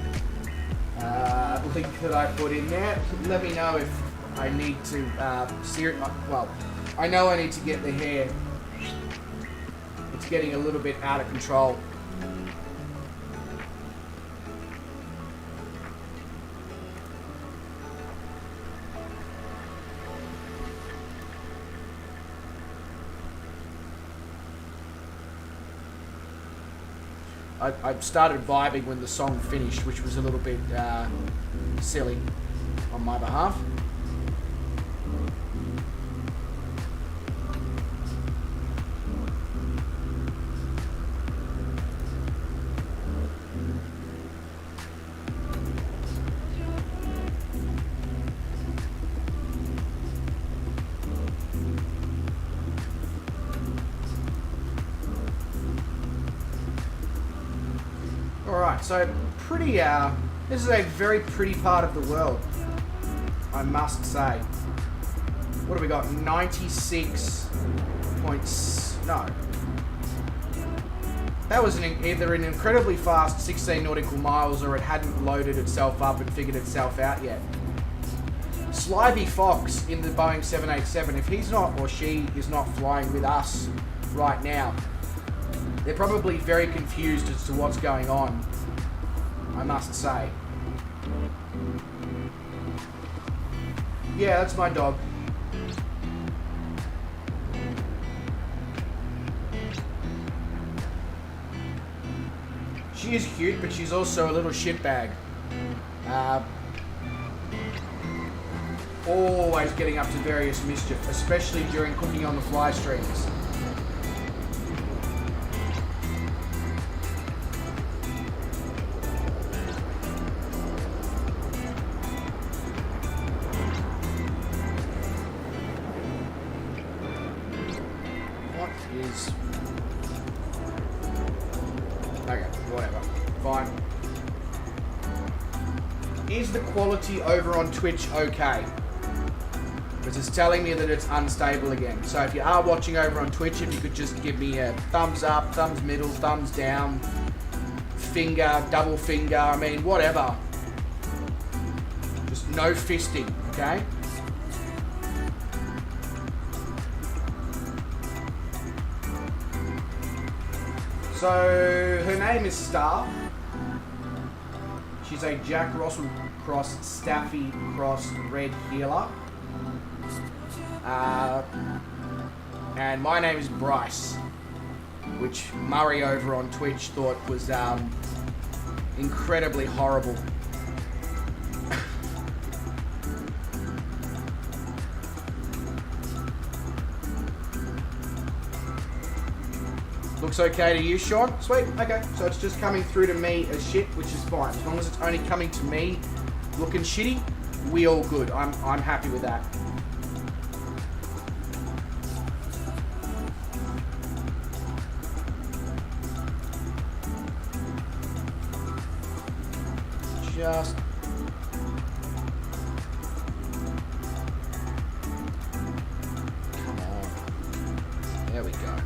link that I put in there, let me know if I need to well, I know I need to get the hair. It's getting a little bit out of control. I started vibing when the song finished, which was a little bit silly on my behalf. Alright, so pretty, this is a very pretty part of the world, I must say. What have we got? 96 points, no. That was either an incredibly fast 16 nautical miles or it hadn't loaded itself up and figured itself out yet. Slivy Fox in the Boeing 787, if he's not or she is not flying with us right now, they're probably very confused as to what's going on, I must say. Yeah, that's my dog. She is cute, but she's also a little shitbag. always getting up to various mischief, especially during cooking on the fly streams. What is... Okay, whatever. Fine. Is the quality over on Twitch okay? Because it's telling me that it's unstable again. So if you are watching over on Twitch, if you could just give me a thumbs up, thumbs middle, thumbs down, finger, double finger, I mean, whatever. Just no fisting, okay? So her name is Star. She's a Jack Russell Cross Staffy Cross Red Healer. And my name is Bryce, which Murray over on Twitch thought was incredibly horrible. Looks okay to you, Sean? Sweet, okay. So it's just coming through to me as shit, which is fine. As long as it's only coming to me looking shitty, we all good. I'm happy with that. Just... Come on. There we go.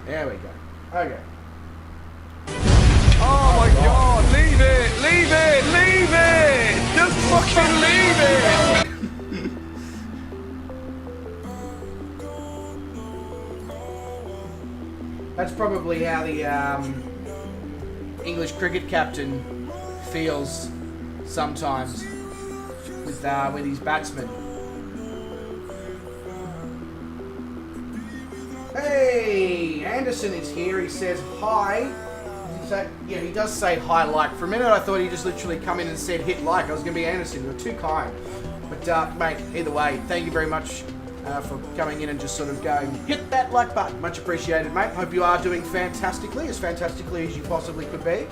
There we go. Okay. Oh my god, leave it! Leave it! Leave it! Just fucking leave it! That's probably how the English cricket captain feels sometimes with his batsmen. Hey, Anderson is here. He says hi. So, yeah, he does say hi like. For a minute I thought he just literally come in and said hit like. I was going to be Anderson. You're too kind. But, mate, either way, thank you very much for coming in and just sort of going, hit that like button. Much appreciated, mate. Hope you are doing fantastically as you possibly could be.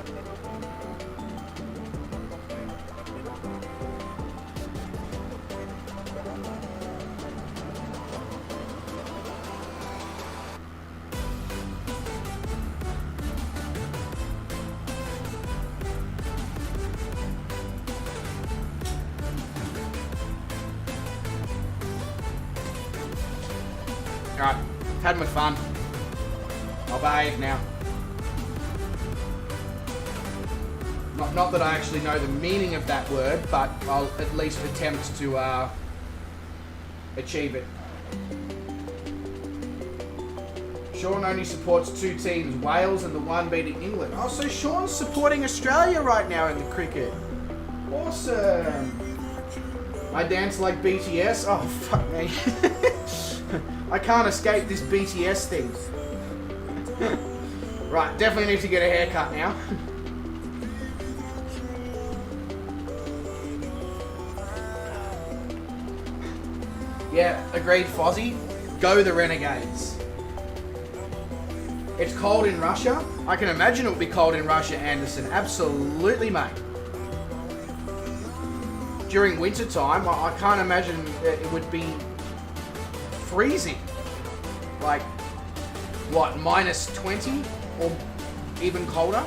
Alright, had my fun. I'll behave now. Not that I actually know the meaning of that word, but I'll at least attempt to achieve it. Sean only supports two teams, Wales and the one beating England. Oh, so Sean's supporting Australia right now in the cricket. Awesome. I dance like BTS? Oh, fuck me. I can't escape this BTS thing. Right, definitely need to get a haircut now. Yeah, agreed, Fozzie. Go the Renegades. It's cold in Russia. I can imagine it would be cold in Russia, Anderson. Absolutely, mate. During winter time, I can't imagine it would be freezing. Like, what, minus 20 or even colder?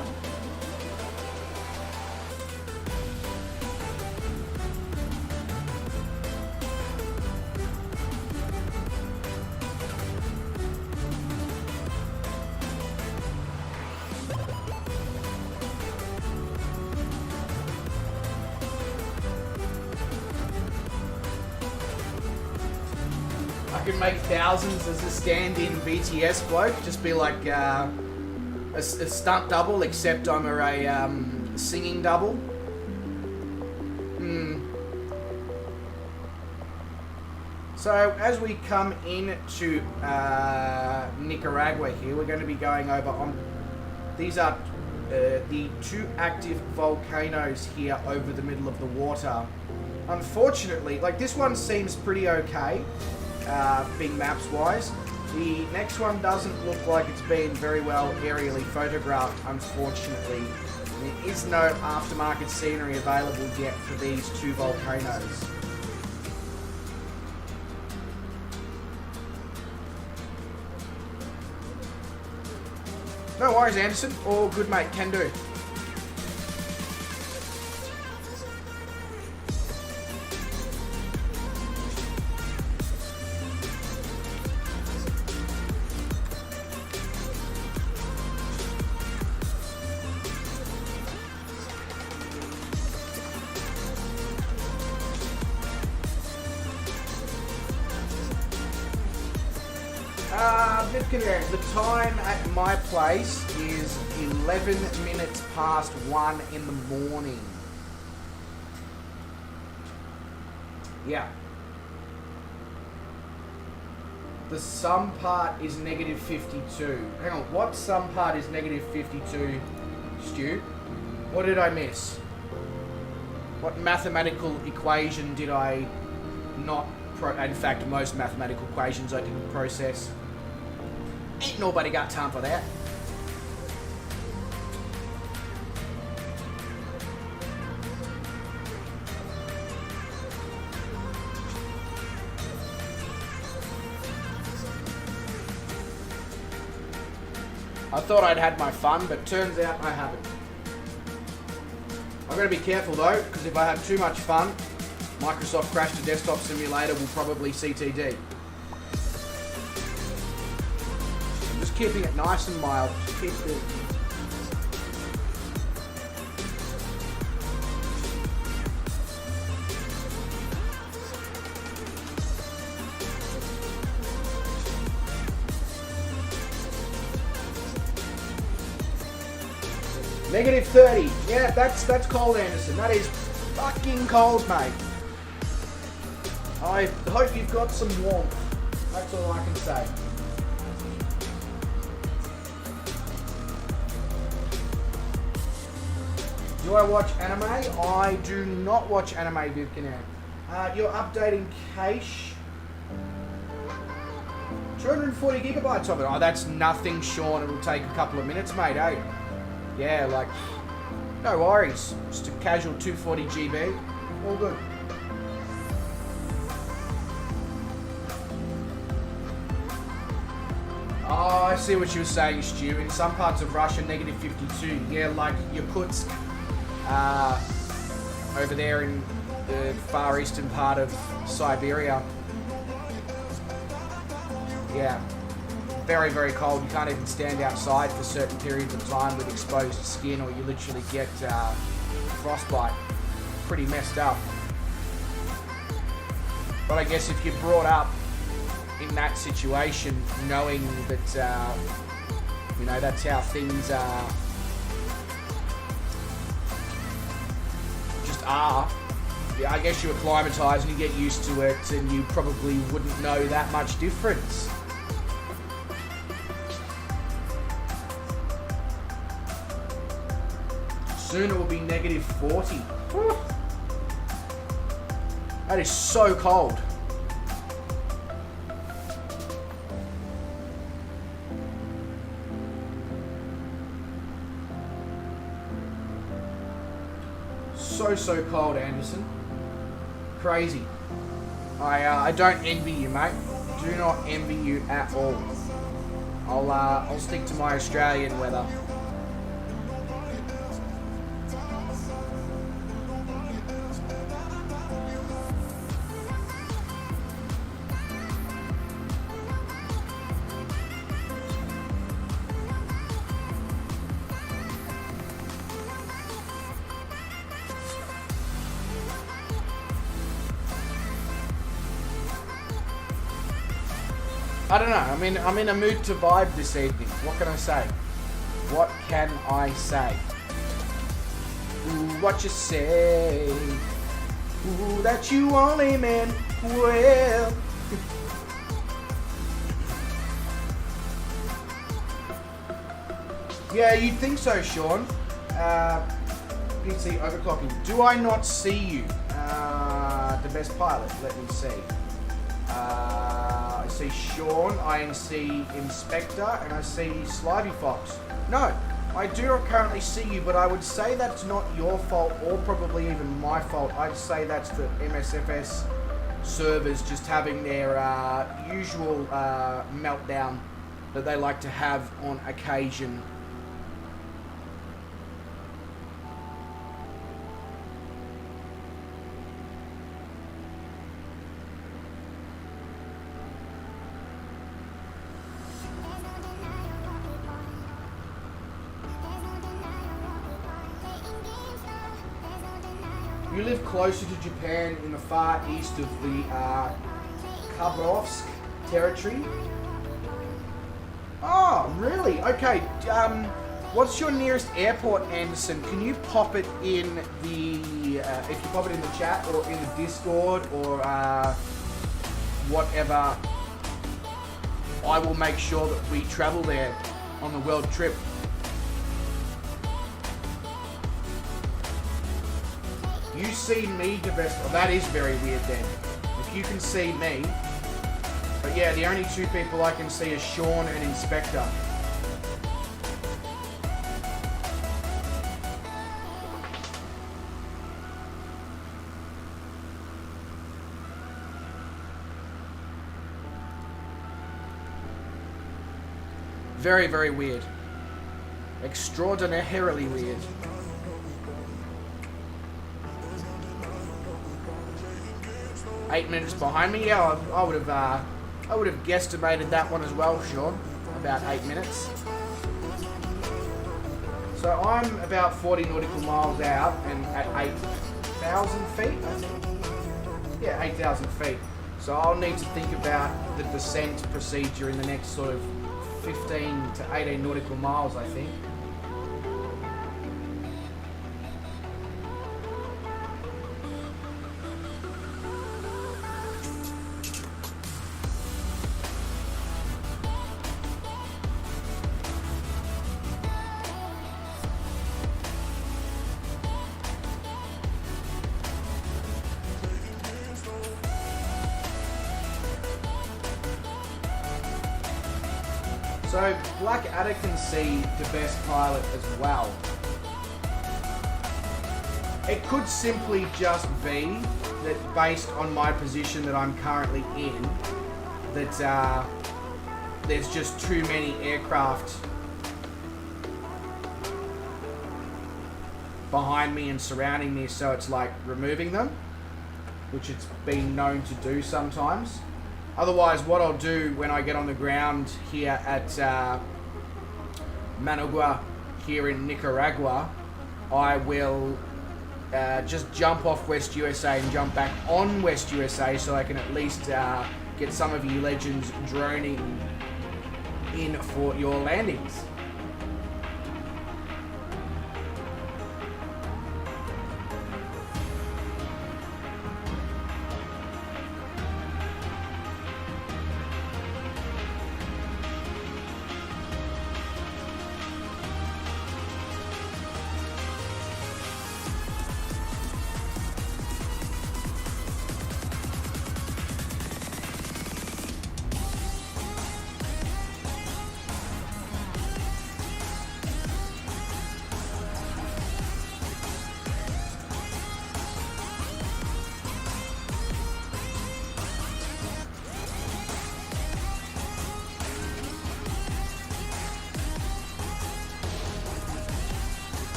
fucking make thousands as a stand-in BTS bloke. Just be like a stunt double, except I'm a singing double. So as we come into Nicaragua here, we're going to be going over on... These are the 2 active volcanoes here over the middle of the water. Unfortunately, like this one seems pretty okay, being maps-wise. The next one doesn't look like it's been very well aerially photographed, unfortunately. There is no aftermarket scenery available yet for these 2 volcanoes. No worries, Anderson. All good, mate. Can do. The time at my place is 11 minutes past 1 in the morning. Yeah. The sum part is negative 52. Hang on, what sum part is negative 52, Stu? What did I miss? What mathematical equation did I not... In fact, most mathematical equations I didn't process. Ain't nobody got time for that. I thought I'd had my fun, but turns out I haven't. I've got to be careful though, because if I have too much fun, Microsoft Crash to Desktop Simulator will probably CTD. Keeping it nice and mild. Just keep it. Negative 30. Yeah, that's cold, Anderson. That is fucking cold, mate. I hope you've got some warmth. That's all I can say. Do I watch anime? I do not watch anime, Vivkinan. You're updating cache. 240 gigabytes of it. Oh, that's nothing, Sean. It'll take a couple of minutes, mate, eh? Yeah, like, no worries. Just a casual 240 GB. All good. Oh, I see what you were saying, Stu. In some parts of Russia, negative 52. Yeah, like Yakutsk. Over there in the far eastern part of Siberia. Yeah, very, very cold. You can't even stand outside for certain periods of time with exposed skin, or you literally get frostbite. Pretty messed up. But I guess if you're brought up in that situation, knowing that, you know, that's how things are, yeah, I guess you acclimatise and you get used to it, and you probably wouldn't know that much difference. Soon it will be negative 40. That is so cold. So cold, Anderson. Crazy. I don't envy you, mate. Do not envy you at all. I'll stick to my Australian weather. I don't know. I'm in a mood to vibe this evening. What can I say? What can I say? Ooh, what you say? Ooh, that you only meant well. Yeah, you'd think so, Sean. PC overclocking. Do I not see you? The best pilot. Let me see. I see Sean, I see Inspector, and I see Slivey Fox. No, I do not currently see you, but I would say that's not your fault, or probably even my fault. I'd say that's the MSFS servers just having their usual meltdown that they like to have on occasion. You live closer to Japan in the far east of the Khabarovsk territory. Oh, really? Okay. What's your nearest airport, Anderson? Can you pop it in the if you pop it in the chat or in the Discord or whatever? I will make sure that we travel there on the world trip. You see me the best. Well, that is very weird then. If you can see me. But yeah, the only two people I can see are Sean and Inspector. Very, very weird. Extraordinarily weird. Eight minutes behind me. Yeah, I would have guesstimated that one as well, Sean. About 8 minutes. So I'm about 40 nautical miles out and at 8,000 feet, I think. Yeah, 8,000 feet. So I'll need to think about the descent procedure in the next sort of 15 to 18 nautical miles, I think. So Blackadder can see the best pilot as well. It could simply just be that based on my position that I'm currently in, that there's just too many aircraft behind me and surrounding me, so it's like removing them, which it's been known to do sometimes. Otherwise, what I'll do when I get on the ground here at Managua here in Nicaragua, I will just jump off West USA and jump back on West USA so I can at least get some of you legends droning in for your landings.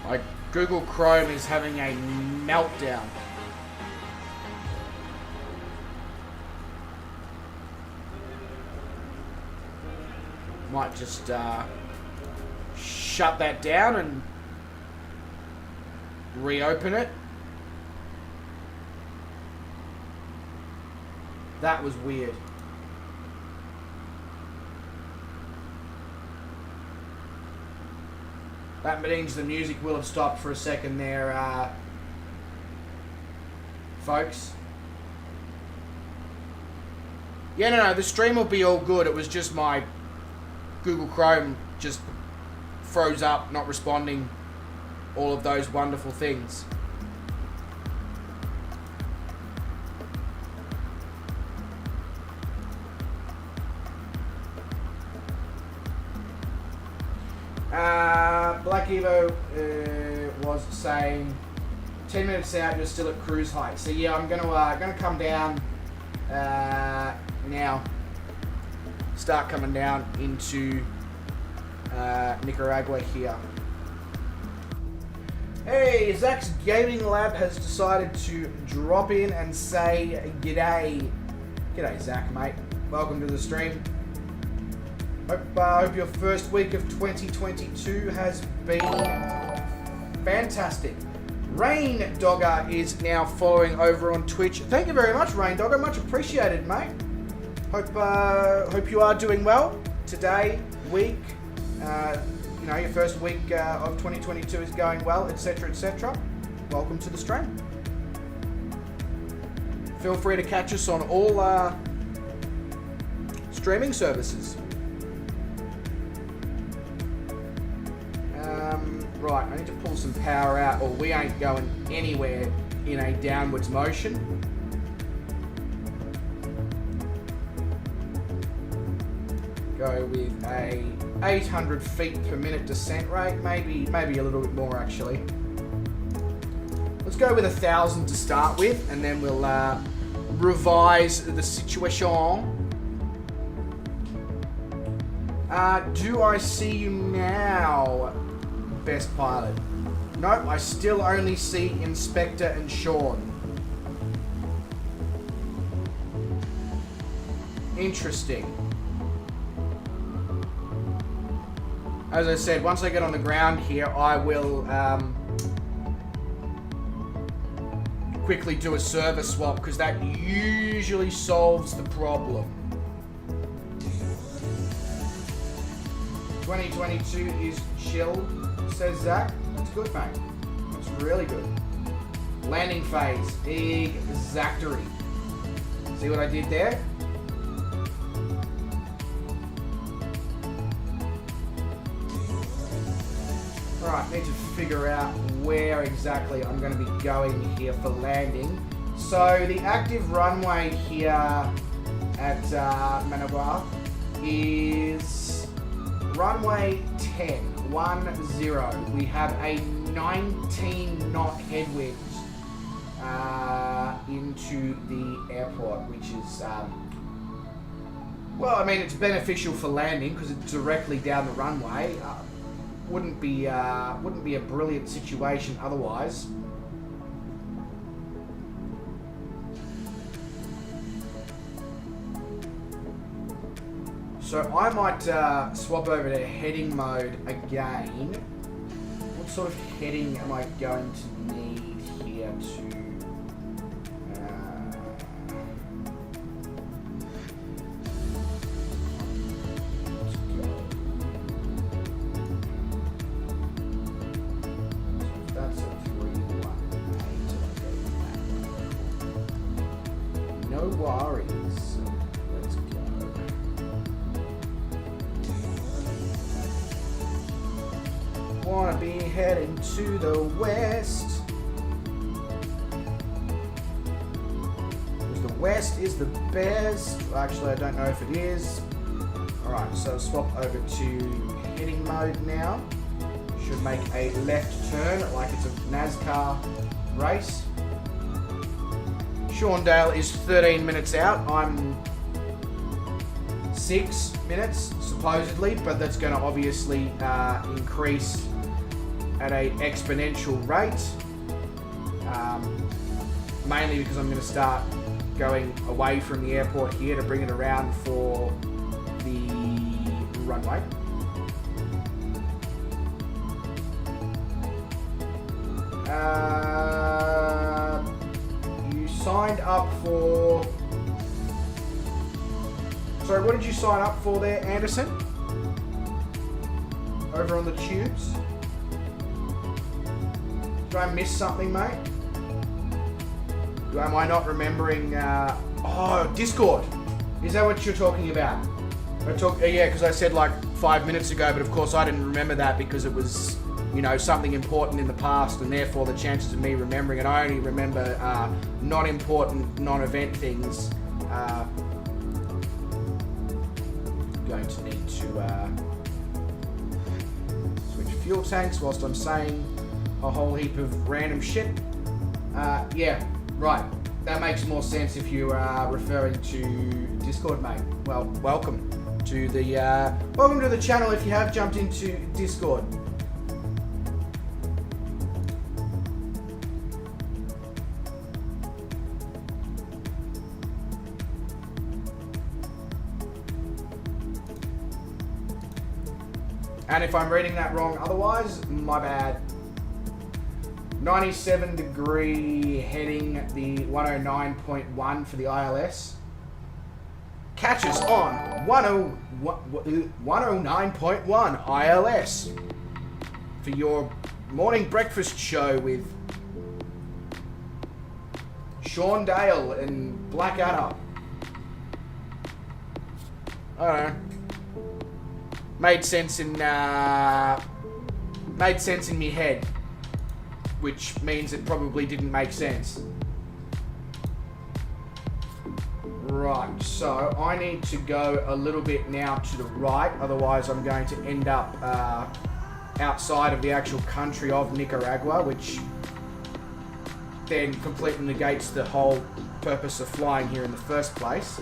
My Google Chrome is having a meltdown. Might just shut that down and reopen it. That was weird. That means the music will have stopped for a second there, folks. Yeah, no, the stream will be all good. It was just my Google Chrome just froze up, not responding, all of those wonderful things. Black Evo was saying 10 minutes out, you're still at cruise height. So yeah, I'm gonna come down now. Start coming down into Nicaragua here. Hey, Zach's Gaming Lab has decided to drop in and say g'day. G'day, Zach, mate. Welcome to the stream. Hope your first week of 2022 has been fantastic. Rain Dogger is now following over on Twitch. Thank you very much, Rain Dogger. Much appreciated, mate. Hope you are doing well today, week. You know, your first week of 2022 is going well, etc., etc. Welcome to the stream. Feel free to catch us on all streaming services. Right, I need to pull some power out or we ain't going anywhere in a downwards motion. Go with a 800 feet per minute descent rate, maybe a little bit more actually. Let's go with 1,000 to start with and then we'll revise the situation. Do I see you now, best pilot? Nope, I still only see Inspector and Sean. Interesting. As I said, once I get on the ground here, I will quickly do a server swap because that usually solves the problem. 2022 is chill, says Zach. That's good, mate. That's really good. Landing phase, exactly. See what I did there? Alright, need to figure out where exactly I'm going to be going here for landing. So the active runway here at Managua is runway 10. We have a 19 knot headwind into the airport, which is, well, I mean, it's beneficial for landing because it's directly down the runway. Wouldn't be a brilliant situation otherwise. So I might swap over to heading mode again. What sort of heading am I going to need here to... That's a 318. No worries. Wanna be heading to the west. Because the west is the best. Actually, I don't know if it is. Alright, so swap over to heading mode now. Should make a left turn like it's a NASCAR race. Shawndale is 13 minutes out. I'm 6 minutes supposedly, but that's going to obviously increase at an exponential rate, mainly because I'm going to start going away from the airport here to bring it around for the runway. You signed up for... Sorry, what did you sign up for there, Anderson? Over on the tubes? Did I miss something, mate? Am I not remembering... Oh, Discord. Is that what you're talking about? Yeah, because I said like 5 minutes ago, but of course I didn't remember that because it was, you know, something important in the past, and therefore the chances of me remembering it, I only remember not important, non-event things. Going to need to switch fuel tanks whilst I'm saying a whole heap of random shit. Yeah, right. That makes more sense if you are referring to Discord, mate. Well, welcome to the channel if you have jumped into Discord. And if I'm reading that wrong, otherwise, my bad. 97 degree heading, the 109.1 for the ILS. Catch us on 109.1 ILS for your morning breakfast show with Sean Dale and Blackadder. I don't know. Made sense in me head, which means it probably didn't make sense. Right, so I need to go a little bit now to the right, otherwise I'm going to end up outside of the actual country of Nicaragua, which then completely negates the whole purpose of flying here in the first place.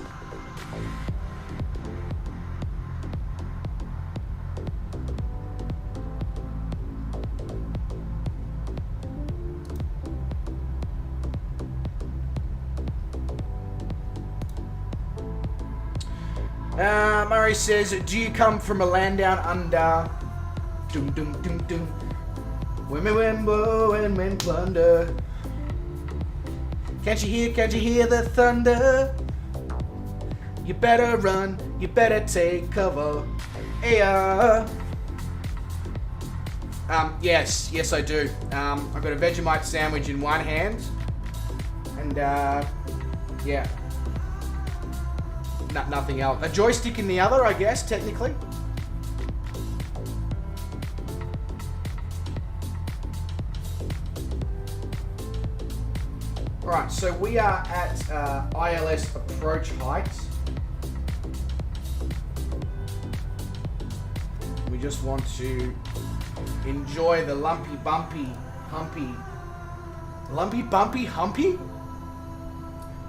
Murray says, do you come from a land down under? Dum dum dum dum. Women when plunder. Can't you hear the thunder? You better run, you better take cover. Hey, yes I do. I've got a Vegemite sandwich in one hand. And, yeah. Nothing else. A joystick in the other, I guess, technically. Alright, so we are at ILS approach height. We just want to enjoy the lumpy, bumpy, humpy. Lumpy, bumpy, humpy?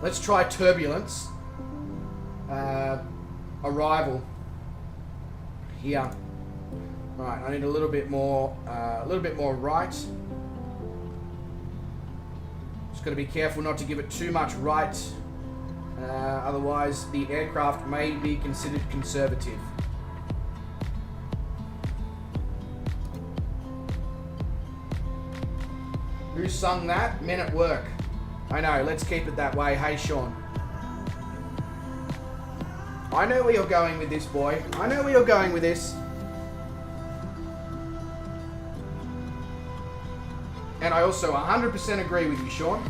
Let's try turbulence. Arrival here. Right, I need a little bit more right. Just got to be careful not to give it too much right, otherwise the aircraft may be considered conservative. Who sung that? Men at Work. I know, let's keep it that way. Hey, Sean. I know where you're going with this, boy. I know where you're going with this. And I also 100% agree with you, Sean.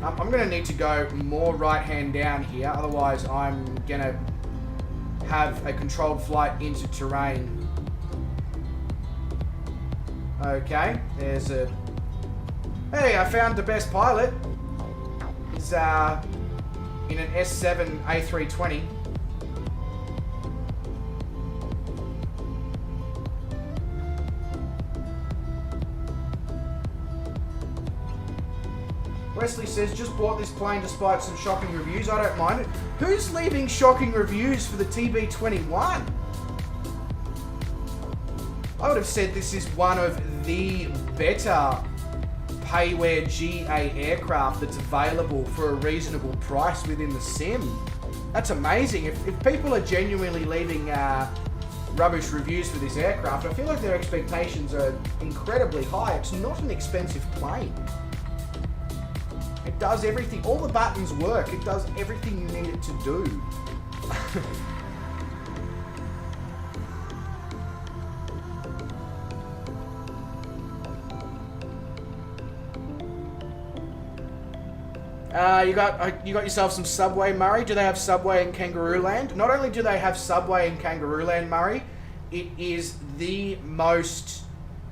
I'm going to need to go more right-hand down here. Otherwise, I'm going to have a controlled flight into terrain. Okay, there's a... Hey, I found the best pilot. He's in an S7 A320. Wesley says, just bought this plane despite some shocking reviews. I don't mind it. Who's leaving shocking reviews for the TB21? I would have said this is one of the better payware GA aircraft that's available for a reasonable price within the sim. That's amazing. If people are genuinely leaving rubbish reviews for this aircraft, I feel like their expectations are incredibly high. It's not an expensive plane. It does everything. All the buttons work. It does everything you need it to do. You got yourself some Subway, Murray. Do they have Subway in Kangaroo Land? Not only do they have Subway in Kangaroo Land, Murray, it is the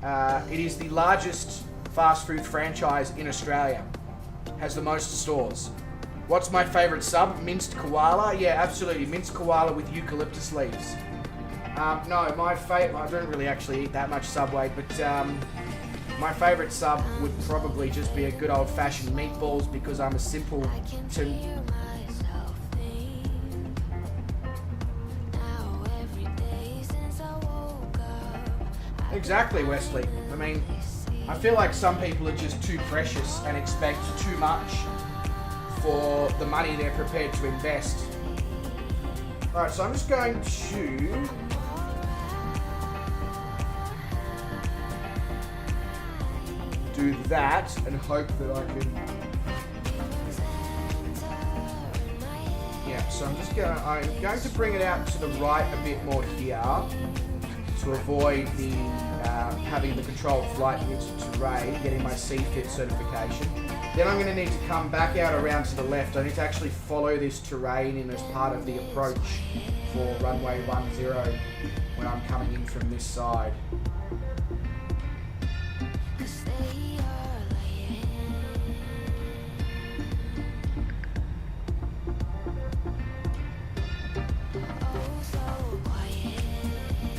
largest fast food franchise in Australia. Has the most stores. What's my favourite sub? Minced koala? Yeah, absolutely. Minced koala with eucalyptus leaves. No, my favourite... I don't really actually eat that much Subway, but my favourite sub would probably just be a good old-fashioned meatballs because I'm a simple... Exactly, Wesley. I mean, I feel like some people are just too precious and expect too much for the money they're prepared to invest. Alright, so I'm just going to... do that and hope that I can... Yeah, so I'm going to bring it out to the right a bit more here to avoid the having the controlled flight into terrain, getting my C-Fit certification. Then I'm going to need to come back out around to the left. I need to actually follow this terrain in as part of the approach for runway 10 when I'm coming in from this side.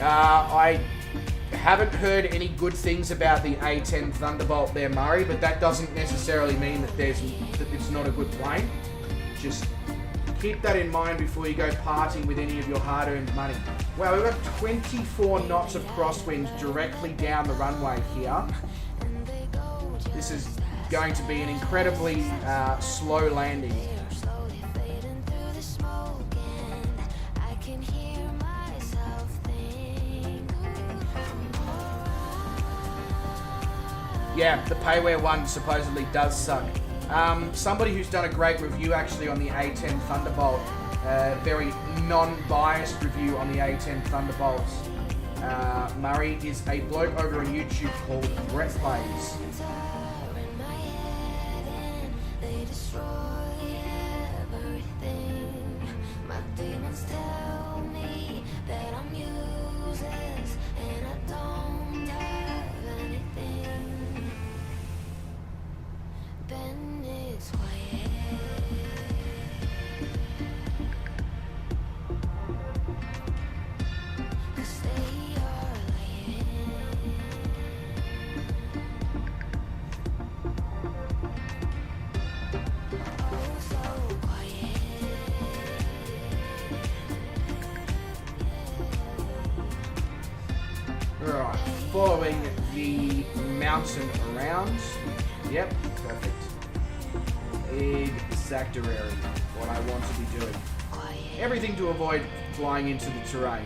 I haven't heard any good things about the A10 Thunderbolt there, Murray, but that doesn't necessarily mean that it's not a good plane. Just keep that in mind before you go partying with any of your hard-earned money. Wow, we've got 24 knots of crosswind directly down the runway here. This is going to be an incredibly slow landing. Yeah, the payware one supposedly does suck. Somebody who's done a great review actually on the A10 Thunderbolt, very non-biased review on the A10 Thunderbolts, Murray, is a bloke over on YouTube called Brett Plays. Alright, following the mountain around. Yep, perfect. Exactly what I want to be doing. Everything to avoid flying into the terrain.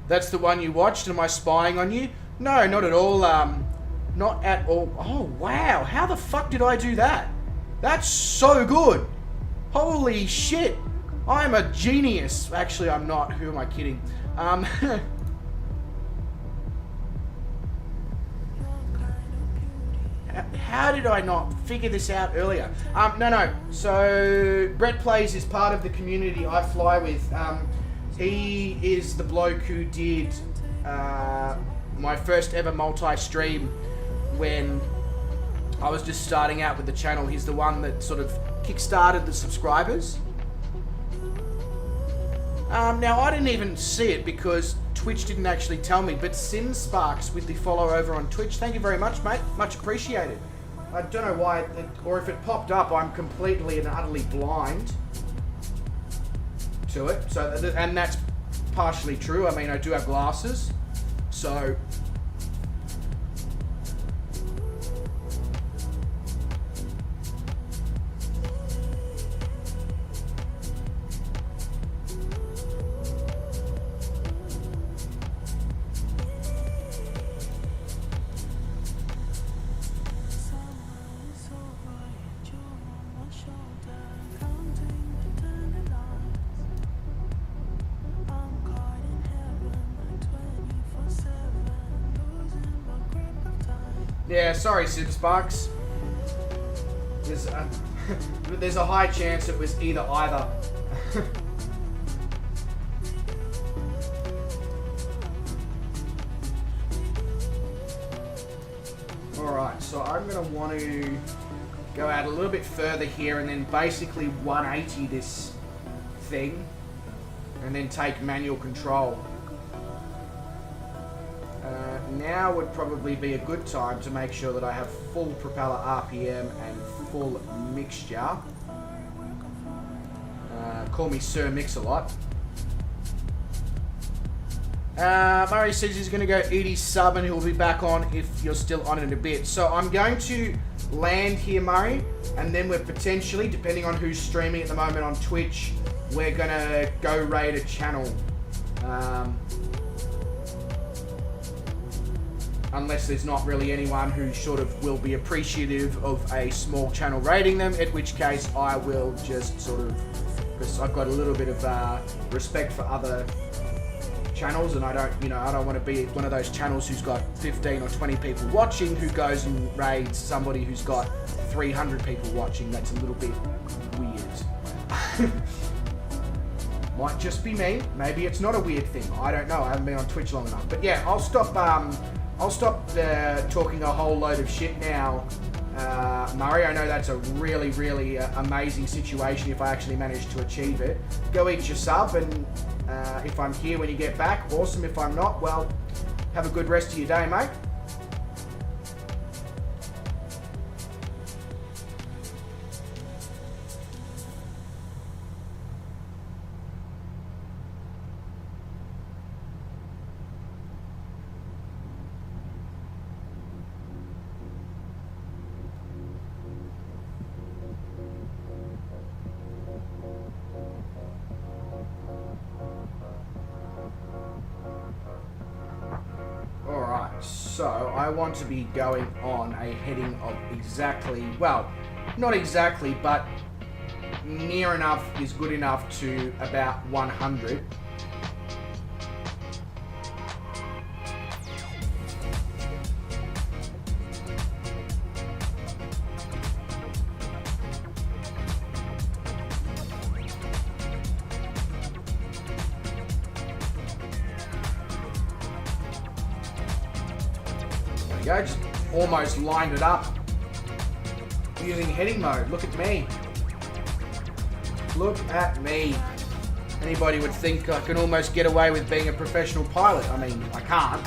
That's the one you watched? Am I spying on you? No, not at all. Not at all. Oh, wow. How the fuck did I do that? That's so good. Holy shit. I'm a genius. Actually, I'm not. Who am I kidding? How did I not figure this out earlier? No. So, Brett Plays is part of the community I fly with. He is the bloke who did my first ever multi-stream when I was just starting out with the channel. He's the one that sort of kick-started the subscribers. Now, I didn't even see it because Twitch didn't actually tell me, but Sin Sparks with the follow over on Twitch, thank you very much, mate. Much appreciated. I don't know why, or if it popped up, I'm completely and utterly blind to it. So, and that's partially true. I mean, I do have glasses, so... Yeah, sorry, Sparks. There's a high chance it was either. Alright, so I'm going to want to go out a little bit further here and then basically 180 this thing and then take manual control. Now would probably be a good time to make sure that I have full propeller RPM and full mixture. Call me Sir Mix-a-Lot. Murray says he's going to go Edie sub and he'll be back on if you're still on in a bit. So I'm going to land here, Murray, and then we're potentially, depending on who's streaming at the moment on Twitch, we're going to go raid a channel. Unless there's not really anyone who sort of will be appreciative of a small channel raiding them, in which case I will just sort of, because I've got a little bit of respect for other channels, and I don't want to be one of those channels who's got 15 or 20 people watching who goes and raids somebody who's got 300 people watching. That's a little bit weird. Might just be me. Maybe it's not a weird thing. I don't know. I haven't been on Twitch long enough. But yeah, I'll stop talking a whole load of shit now. Murray, I know that's a really, really amazing situation if I actually manage to achieve it. Go eat your sub, and if I'm here when you get back, awesome. If I'm not, well, have a good rest of your day, mate. So I want to be going on a heading of exactly, well, not exactly, but near enough is good enough to about 100. Go, just almost lined it up using heading mode. Look at me. Look at me. Anybody would think I can almost get away with being a professional pilot. I mean, I can't.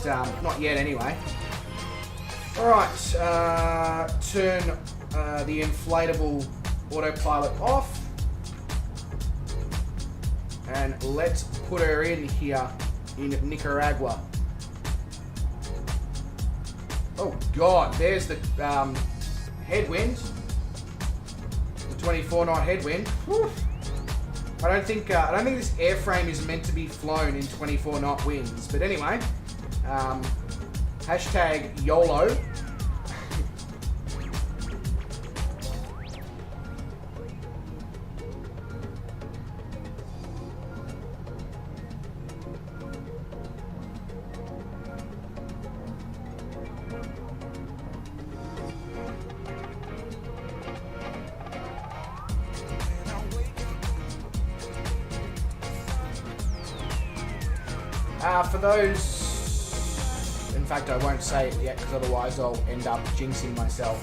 But, not yet anyway. Alright, turn the inflatable autopilot off. And let's put her in here in Nicaragua. Oh God, there's the headwind, the 24 knot headwind. Whew. I don't think this airframe is meant to be flown in 24 knot winds. But anyway, hashtag YOLO. For those, in fact I won't say it yet because otherwise I'll end up jinxing myself.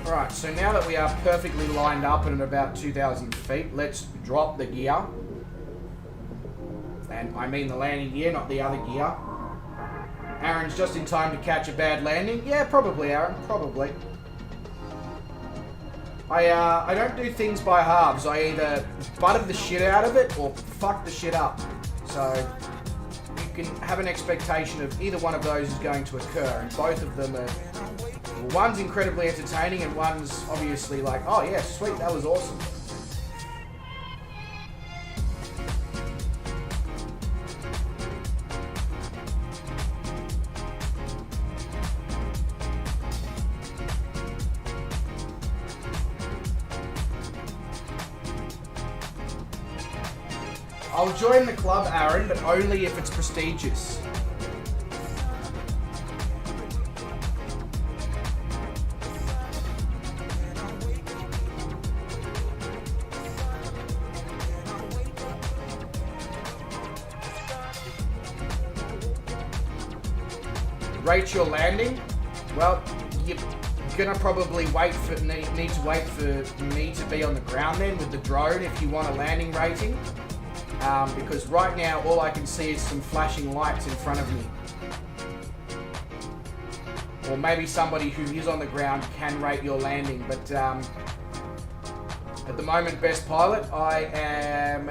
Alright, so now that we are perfectly lined up at about 2,000 feet, let's drop the gear. And I mean the landing gear, not the other gear. Aaron's just in time to catch a bad landing. Yeah, probably, Aaron, probably. I don't do things by halves. I either butter the shit out of it or fuck the shit up. So you can have an expectation of either one of those is going to occur, and both of them are... Well, one's incredibly entertaining and one's obviously like, oh yeah, sweet, that was awesome. I'll join the club, Aaron, but only if it's prestigious. Rate your landing? Well, you're gonna probably need to wait for me to be on the ground then with the drone if you want a landing rating. Because right now all I can see is some flashing lights in front of me. Or maybe somebody who is on the ground can rate your landing, but at the moment, best pilot, I am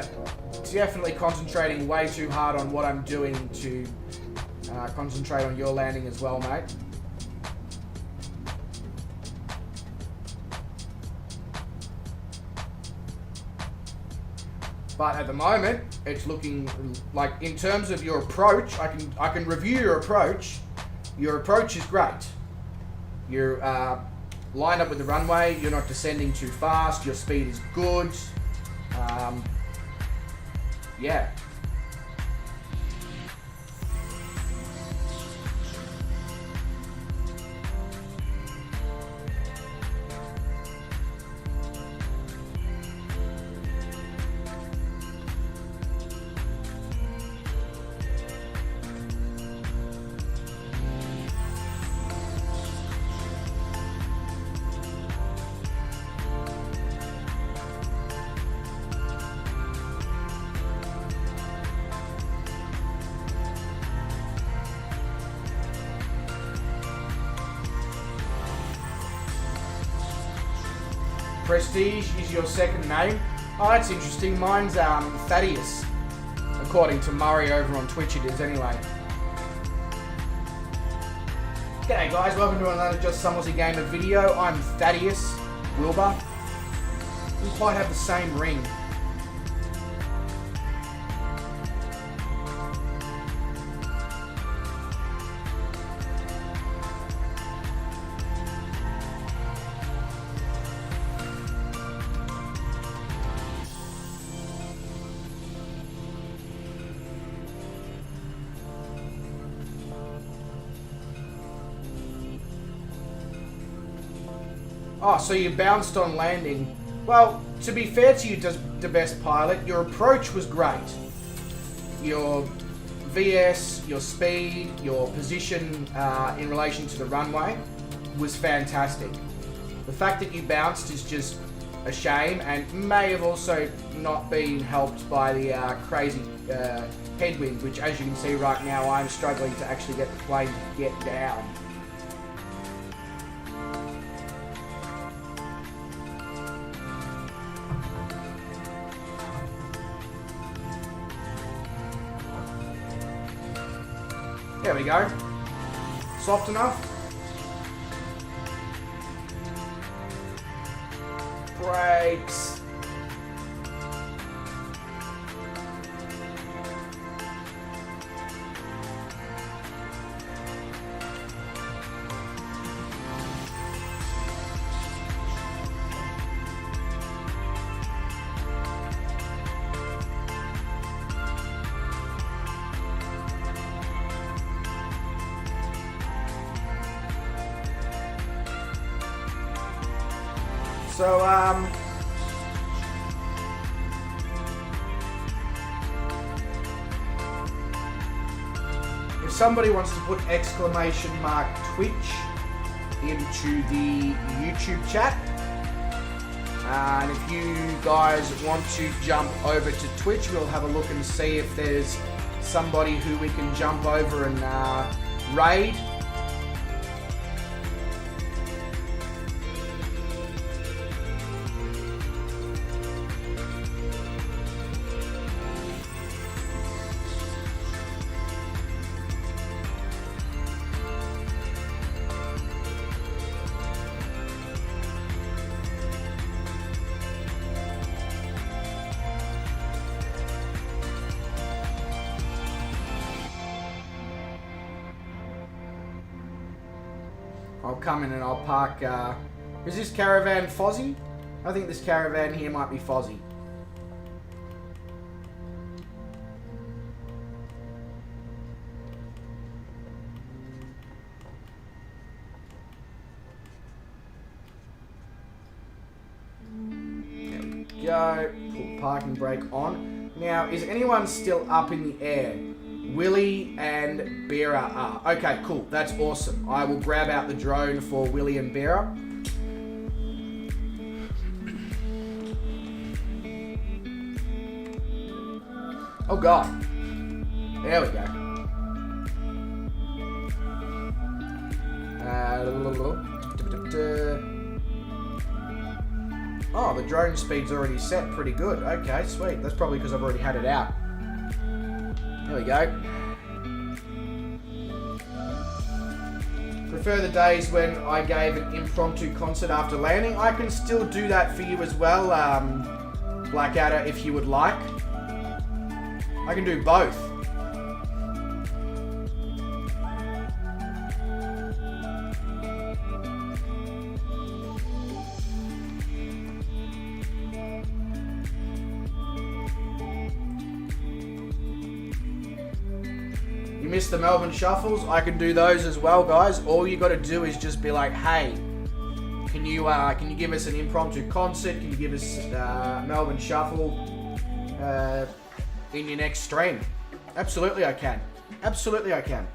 definitely concentrating way too hard on what I'm doing to concentrate on your landing as well, mate. But at the moment, it's looking like, in terms of your approach, I can review your approach. Your approach is great. You're lined up with the runway. You're not descending too fast. Your speed is good. Yeah. Prestige is your second name. Oh, that's interesting. Mine's Thaddeus. According to Murray over on Twitch it is anyway. G'day guys, welcome to another Just Some Aussie Gamer video. I'm Thaddeus Wilbur. We quite have the same ring. Oh, so you bounced on landing. Well, to be fair to you, the best pilot, your approach was great. Your VS, your speed, your position in relation to the runway was fantastic. The fact that you bounced is just a shame, and may have also not been helped by the crazy headwind, which, as you can see right now, I'm struggling to actually get the plane to get down. There we go. Soft enough. Brakes. So, if somebody wants to put exclamation mark Twitch into the YouTube chat, and if you guys want to jump over to Twitch, we'll have a look and see if there's somebody who we can jump over and raid. I'll come in and I'll park, is this caravan Fozzie? I think this caravan here might be Fozzie. parking brake on. Now, is anyone still up in the air? Willie and Bearer are. Okay, cool. That's awesome. I will grab out the drone for Willie and Bearer. Oh god. There we go. Oh, the drone speed's already set pretty good. Okay, sweet. That's probably because I've already had it out. There we go. Prefer the days when I gave an impromptu concert after landing. I can still do that for you as well, Blackadder, if you would like. I can do both. You missed the Melbourne Shuffles? I can do those as well, guys. All you got to do is just be like, hey, can you give us an impromptu concert? Can you give us Melbourne Shuffle in your next stream? Absolutely I can. Absolutely I can.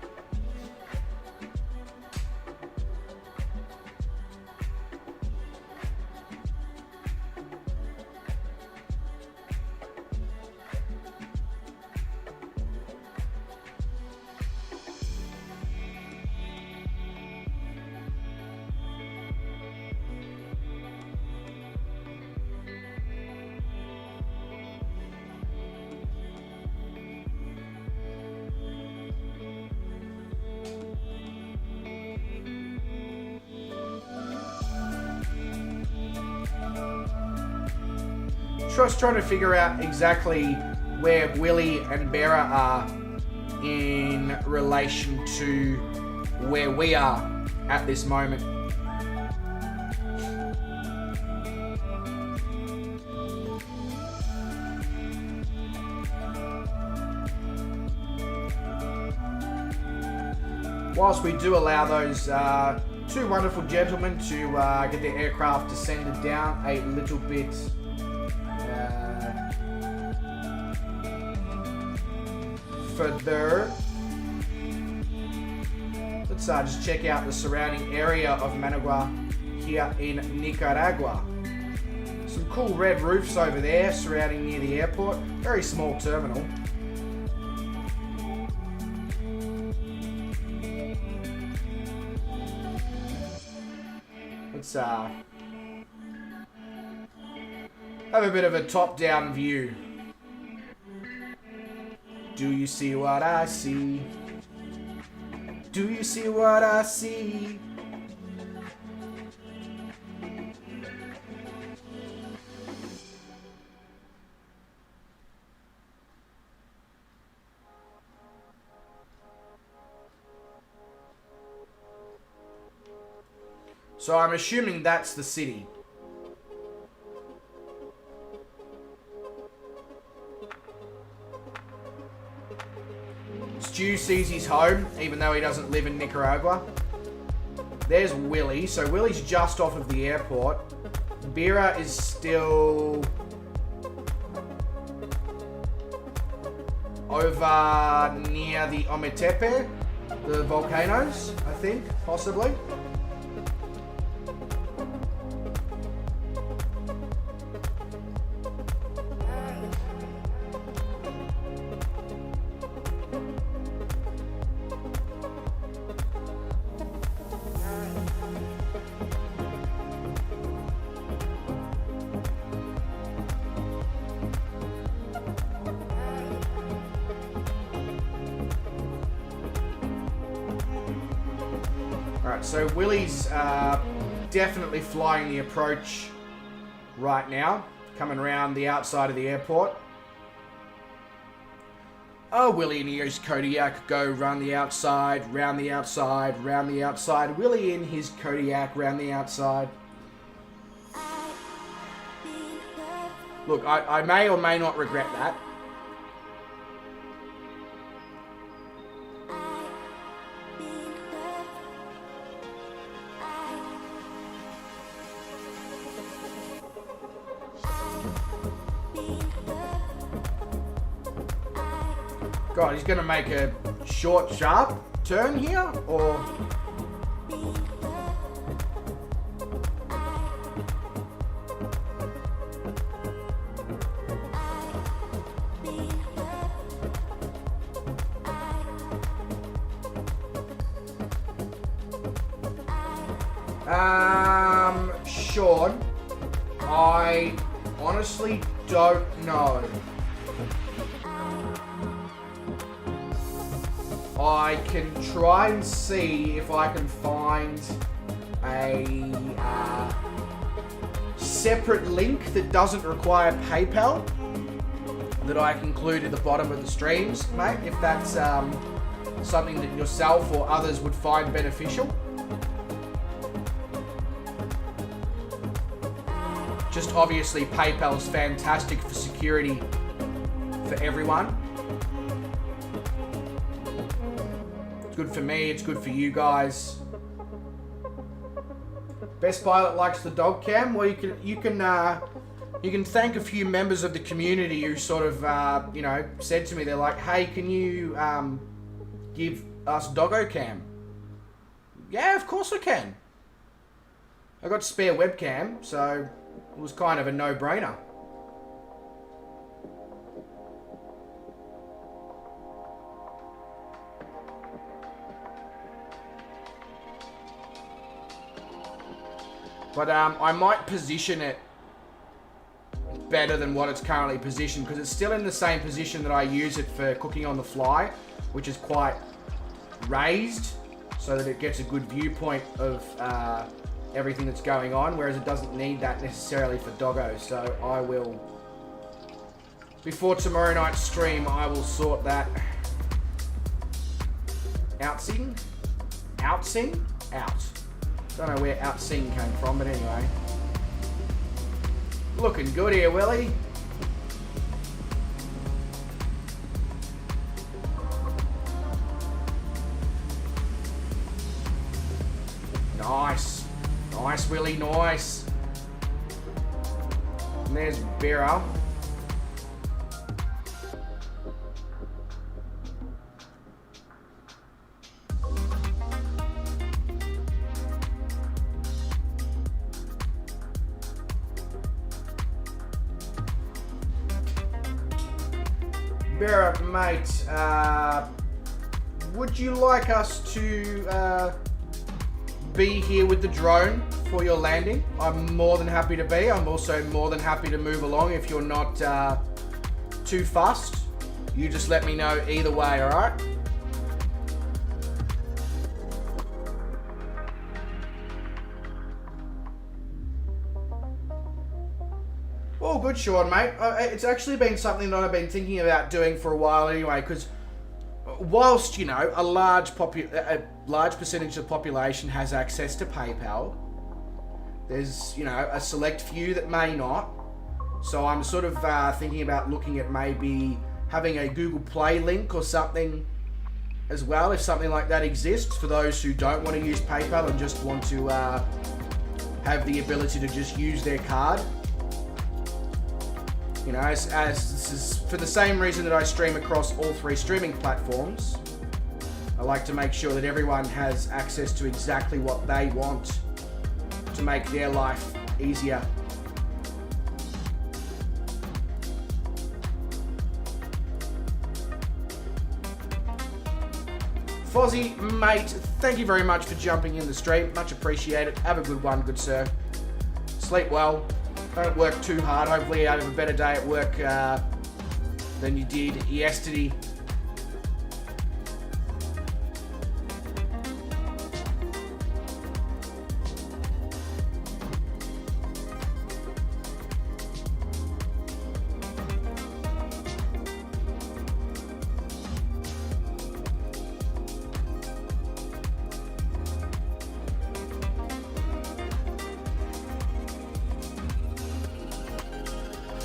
Just trying to figure out exactly where Willie and Bearer are in relation to where we are at this moment. Whilst we do allow those two wonderful gentlemen to get their aircraft descended down a little bit further. Let's just check out the surrounding area of Managua here in Nicaragua. Some cool red roofs over there surrounding near the airport. Very small terminal. Let's have a bit of a top-down view. Do you see what I see? Do you see what I see? So I'm assuming that's the city. Stu sees his home, even though he doesn't live in Nicaragua. There's Willie. So Willie's just off of the airport. Bira is still over near the Ometepe, the volcanoes, I think, possibly. Alright, so Willie's definitely flying the approach right now, coming around the outside of the airport. Oh, Willie and his Kodiak go round the outside, round the outside, round the outside. Willie in his Kodiak round the outside. Look, I may or may not regret that. Being God, he's going to make a short, sharp turn here, or... Sean, I honestly don't know. I can try and see if I can find a separate link that doesn't require PayPal that I can include at the bottom of the streams, mate, if that's something that yourself or others would find beneficial. Just obviously PayPal is fantastic for security for everyone. It's good for me, it's good for you guys. Best pilot likes the dog cam. Well, you can thank a few members of the community who sort of said to me, they're like, hey, can you give us doggo cam? Yeah, of course I can. I got spare webcam, so it was kind of a no-brainer. But I might position it better than what it's currently positioned, because it's still in the same position that I use it for cooking on the fly, which is quite raised, so that it gets a good viewpoint of everything that's going on, whereas it doesn't need that necessarily for doggo. So I will, before tomorrow night's stream, I will sort that outsing out. Don't know where outsing came from, but anyway, looking good here, Willie. Nice. Nice, Willie, nice. And there's Vera. Vera, mate, would you like us to be here with the drone for your landing? I'm more than happy to be. I'm also more than happy to move along if you're not too fussed. You just let me know either way, alright? All good, Sean, mate. It's actually been something that I've been thinking about doing for a while anyway, because whilst, you know, a large percentage of the population has access to PayPal, there's, you know, a select few that may not. So I'm sort of thinking about looking at maybe having a Google Play link or something as well, if something like that exists, for those who don't want to use PayPal and just want to have the ability to just use their card. You know, as this is for the same reason that I stream across all three streaming platforms. I like to make sure that everyone has access to exactly what they want to make their life easier. Fozzie, mate, thank you very much for jumping in the stream. Much appreciated. Have a good one, good sir. Sleep well. Don't work too hard. Hopefully you have a better day at work than you did yesterday.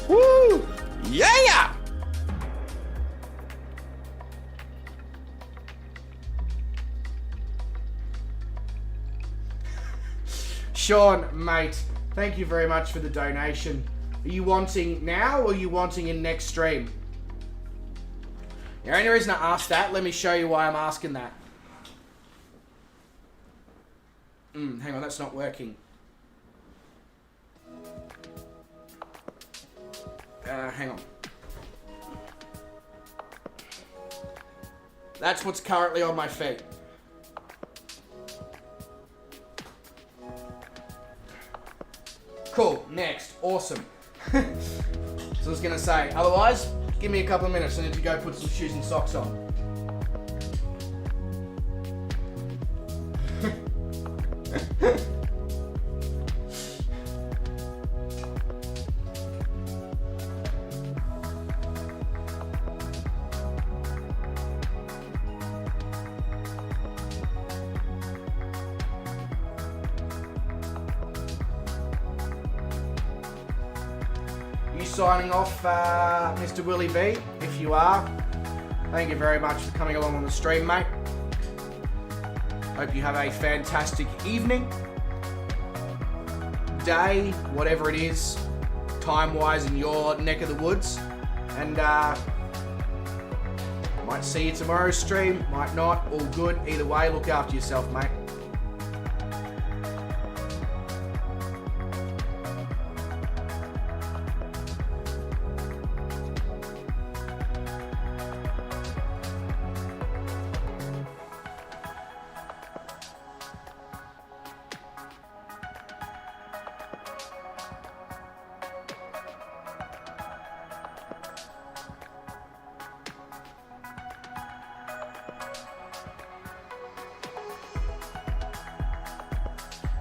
Woo! Yeah! Sean, mate, thank you very much for the donation. Are you wanting now or are you wanting in next stream? The only reason I asked that, let me show you why I'm asking that. Hang on, that's not working. Hang on. That's what's currently on my feet. Cool, next, awesome. So I was gonna say, otherwise, give me a couple of minutes, I need to go put some shoes and socks on. Signing off, Mr. Willie B. If you are, thank you very much for coming along on the stream, mate. Hope you have a fantastic evening, day, whatever it is, time-wise in your neck of the woods. And might see you tomorrow's stream, might not, all good. Either way, look after yourself, mate.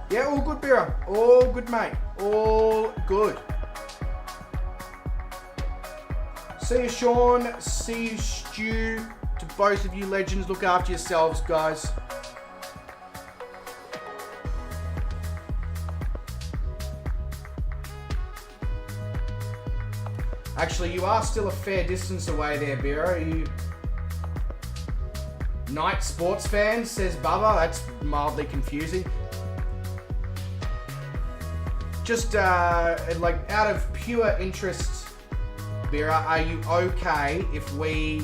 Yeah, all good, Bira. All good, mate. All good. See you, Sean. See you, Stu. To both of you legends, look after yourselves, guys. Actually, you are still a fair distance away there, Bira. Are you... Night sports fan, says Bubba. That's mildly confusing. Just like out of pure interest, Bira, are you okay if we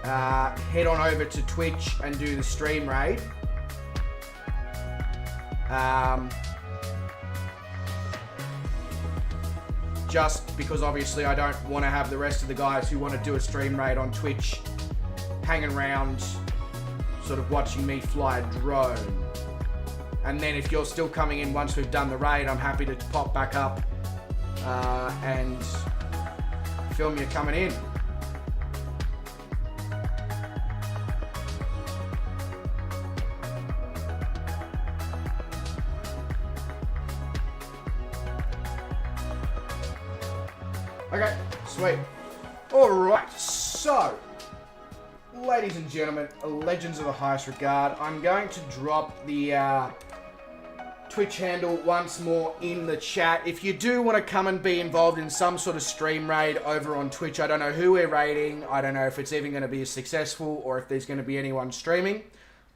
head on over to Twitch and do the stream raid? Just because obviously I don't want to have the rest of the guys who want to do a stream raid on Twitch hanging around sort of watching me fly a drone. And then if you're still coming in once we've done the raid, I'm happy to pop back up and film you coming in. Okay, sweet. Alright, so, ladies and gentlemen, legends of the highest regard, I'm going to drop the Twitch handle once more in the chat. If you do want to come and be involved in some sort of stream raid over on Twitch, I don't know who we're raiding, I don't know if it's even going to be successful or if there's going to be anyone streaming,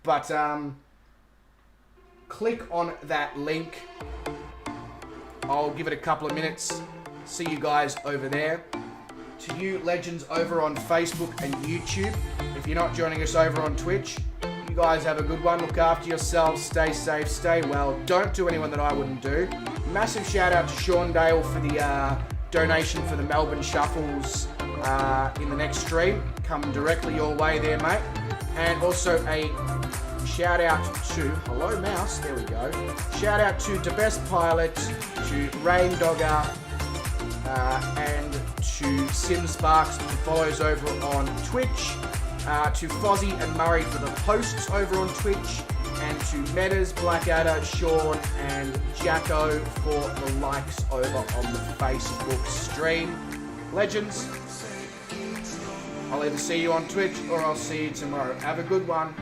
but click on that link. I'll give it a couple of minutes. See you guys over there. To you legends over on Facebook and YouTube, if you're not joining us over on Twitch, you guys have a good one. Look after yourselves. Stay safe. Stay well. Don't do anyone that I wouldn't do. Massive shout out to Sean Dale for the donation for the Melbourne Shuffles in the next stream. Coming directly your way there, mate. And also a shout out to Hello Mouse. There we go. Shout out to The Best Pilot, to Rain Dogger, and to Sim Sparks who follows over on Twitch. To Fozzie and Murray for the posts over on Twitch, and to Metas, Blackadder, Sean, and Jacko for the likes over on the Facebook stream. Legends, I'll either see you on Twitch or I'll see you tomorrow. Have a good one.